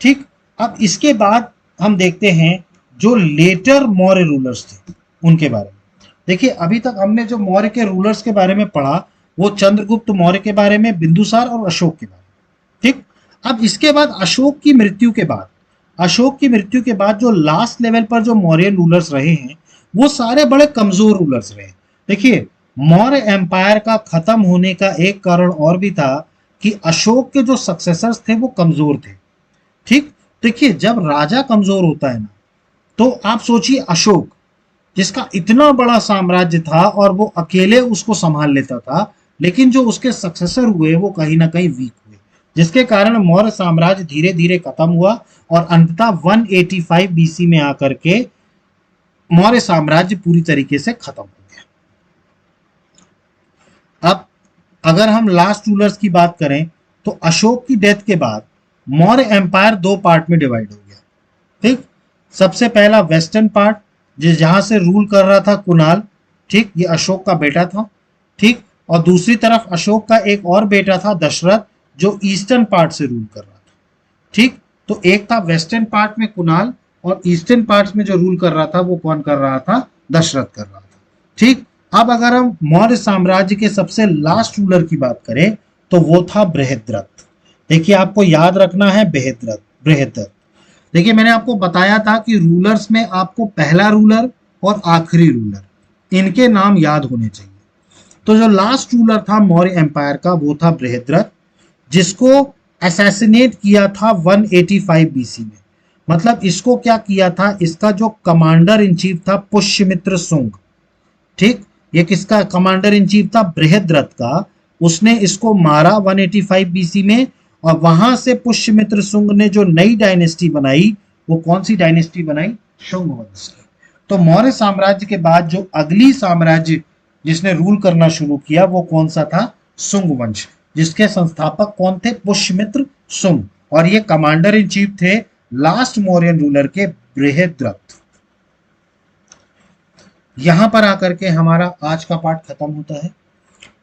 ठीक। अब इसके बाद हम देखते हैं जो लेटर मौर्य रूलर्स थे उनके बारे में। देखिए अभी तक हमने जो मौर्य के रूलर्स के बारे में पढ़ा वो चंद्रगुप्त मौर्य के बारे में, बिंदुसार और अशोक के बारे में, ठीक। अब इसके बाद अशोक की मृत्यु के बाद, अशोक की मृत्यु के बाद जो लास्ट लेवल पर जो मौर्य रूलर्स रहे हैं वो सारे बड़े कमजोर रूलर्स रहे। देखिए मौर्य एम्पायर का खत्म होने का एक कारण और भी था कि अशोक के जो सक्सेसर्स थे वो कमजोर थे, ठीक। देखिए जब राजा कमजोर होता है ना, तो आप सोचिए अशोक जिसका इतना बड़ा साम्राज्य था और वो अकेले उसको संभाल लेता था, लेकिन जो उसके सक्सेसर हुए वो कहीं ना कहीं वीक हुए, जिसके कारण मौर्य साम्राज्य धीरे धीरे खत्म हुआ और अंततः 185 बीसी में आकर के मौर्य साम्राज्य पूरी तरीके से खत्म हो गया। अब अगर हम लास्ट रूलर्स की बात करें तो अशोक की डेथ के बाद मौर्य एम्पायर दो पार्ट में डिवाइड हो गया, ठीक। सबसे पहला वेस्टर्न पार्ट जहां से रूल कर रहा था कुणाल, ठीक, ये अशोक का बेटा था, ठीक। और दूसरी तरफ अशोक का एक और बेटा था दशरथ जो ईस्टर्न पार्ट से रूल कर रहा था, ठीक। तो एक था वेस्टर्न पार्ट में कुणाल और ईस्टर्न पार्ट में जो रूल कर रहा था वो कौन कर रहा था, दशरथ कर रहा था, ठीक। अब अगर हम मौर्य साम्राज्य के सबसे लास्ट रूलर की बात करें तो वो था बृहद्रथ। देखिए आपको याद रखना है बृहद्रथ। देखिए मैंने आपको बताया था कि रूलर्स में आपको पहला रूलर और आखिरी रूलर इनके नाम याद होने चाहिए। तो जो लास्ट रूलर था मौर्य एम्पायर का वो था बृहद्रथ, जिसको असैसिनेट किया था 185 बीसी में। मतलब इसको क्या किया था, इसका जो कमांडर इन चीफ था पुष्यमित्र सुंग, ठीक, ये किसका कमांडर इन चीफ था, बृहद्रथ का। उसने इसको मारा 185 बीसी में और वहां से पुष्यमित्र सुंग ने जो नई डायनेस्टी बनाई वो कौन सी डायनेस्टी बनाई, शुंग वंश की। तो मौर्य साम्राज्य के बाद जो अगली साम्राज्य जिसने रूल करना शुरू किया वो कौन सा था, सुंग वंश, जिसके संस्थापक कौन थे, पुष्यमित्र सुंग, और ये कमांडर इन चीफ थे लास्ट मौर्यन रूलर के बृहद्रथ। यहां पर आकर के हमारा आज का पार्ट खत्म होता है।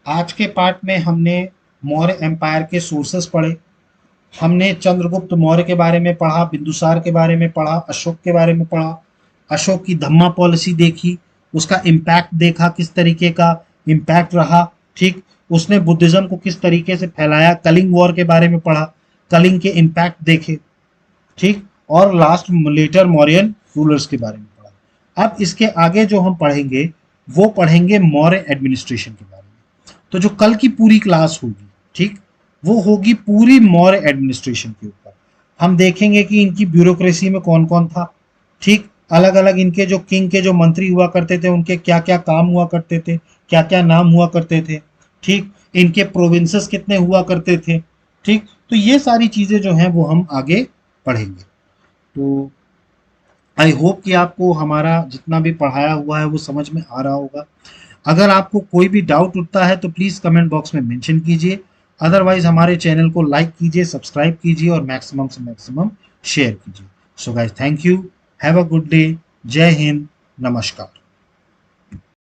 आज के पार्ट में हमने मौर्य एम्पायर के सोर्सेस पढ़े, हमने चंद्रगुप्त मौर्य के बारे में पढ़ा, बिंदुसार के बारे में पढ़ा, अशोक के बारे में पढ़ा, अशोक की धम्मा पॉलिसी देखी, उसका इम्पैक्ट देखा, किस तरीके का इम्पैक्ट रहा, ठीक। उसने बुद्धिज्म को किस तरीके से फैलाया, कलिंग वॉर के बारे में पढ़ा, कलिंग के इम्पैक्ट देखे, ठीक। और लास्ट लेटर मौर्यन रूलर्स के बारे में पढ़ा। अब इसके आगे जो हम पढ़ेंगे वो पढ़ेंगे मौर्य एडमिनिस्ट्रेशन के बारे में। तो जो कल की पूरी क्लास होगी, ठीक, वो होगी पूरी मौर्य एडमिनिस्ट्रेशन के ऊपर। हम देखेंगे कि इनकी ब्यूरोक्रेसी में कौन कौन था, ठीक, अलग अलग इनके जो किंग के जो मंत्री हुआ करते थे उनके क्या क्या काम हुआ करते थे, क्या क्या नाम हुआ करते थे, ठीक, इनके प्रोविंसेस कितने हुआ करते थे, ठीक। तो ये सारी चीजें जो हैं वो हम आगे पढ़ेंगे। तो आई होप कि आपको हमारा जितना भी पढ़ाया हुआ है वो समझ में आ रहा होगा। अगर आपको कोई भी डाउट उठता है तो प्लीज़ कमेंट बॉक्स में मेंशन कीजिए, अदरवाइज हमारे चैनल को लाइक कीजिए, सब्सक्राइब कीजिए और मैक्सिमम से मैक्सिमम शेयर कीजिए। So guys, thank you, have a good day, जय हिंद, नमस्कार।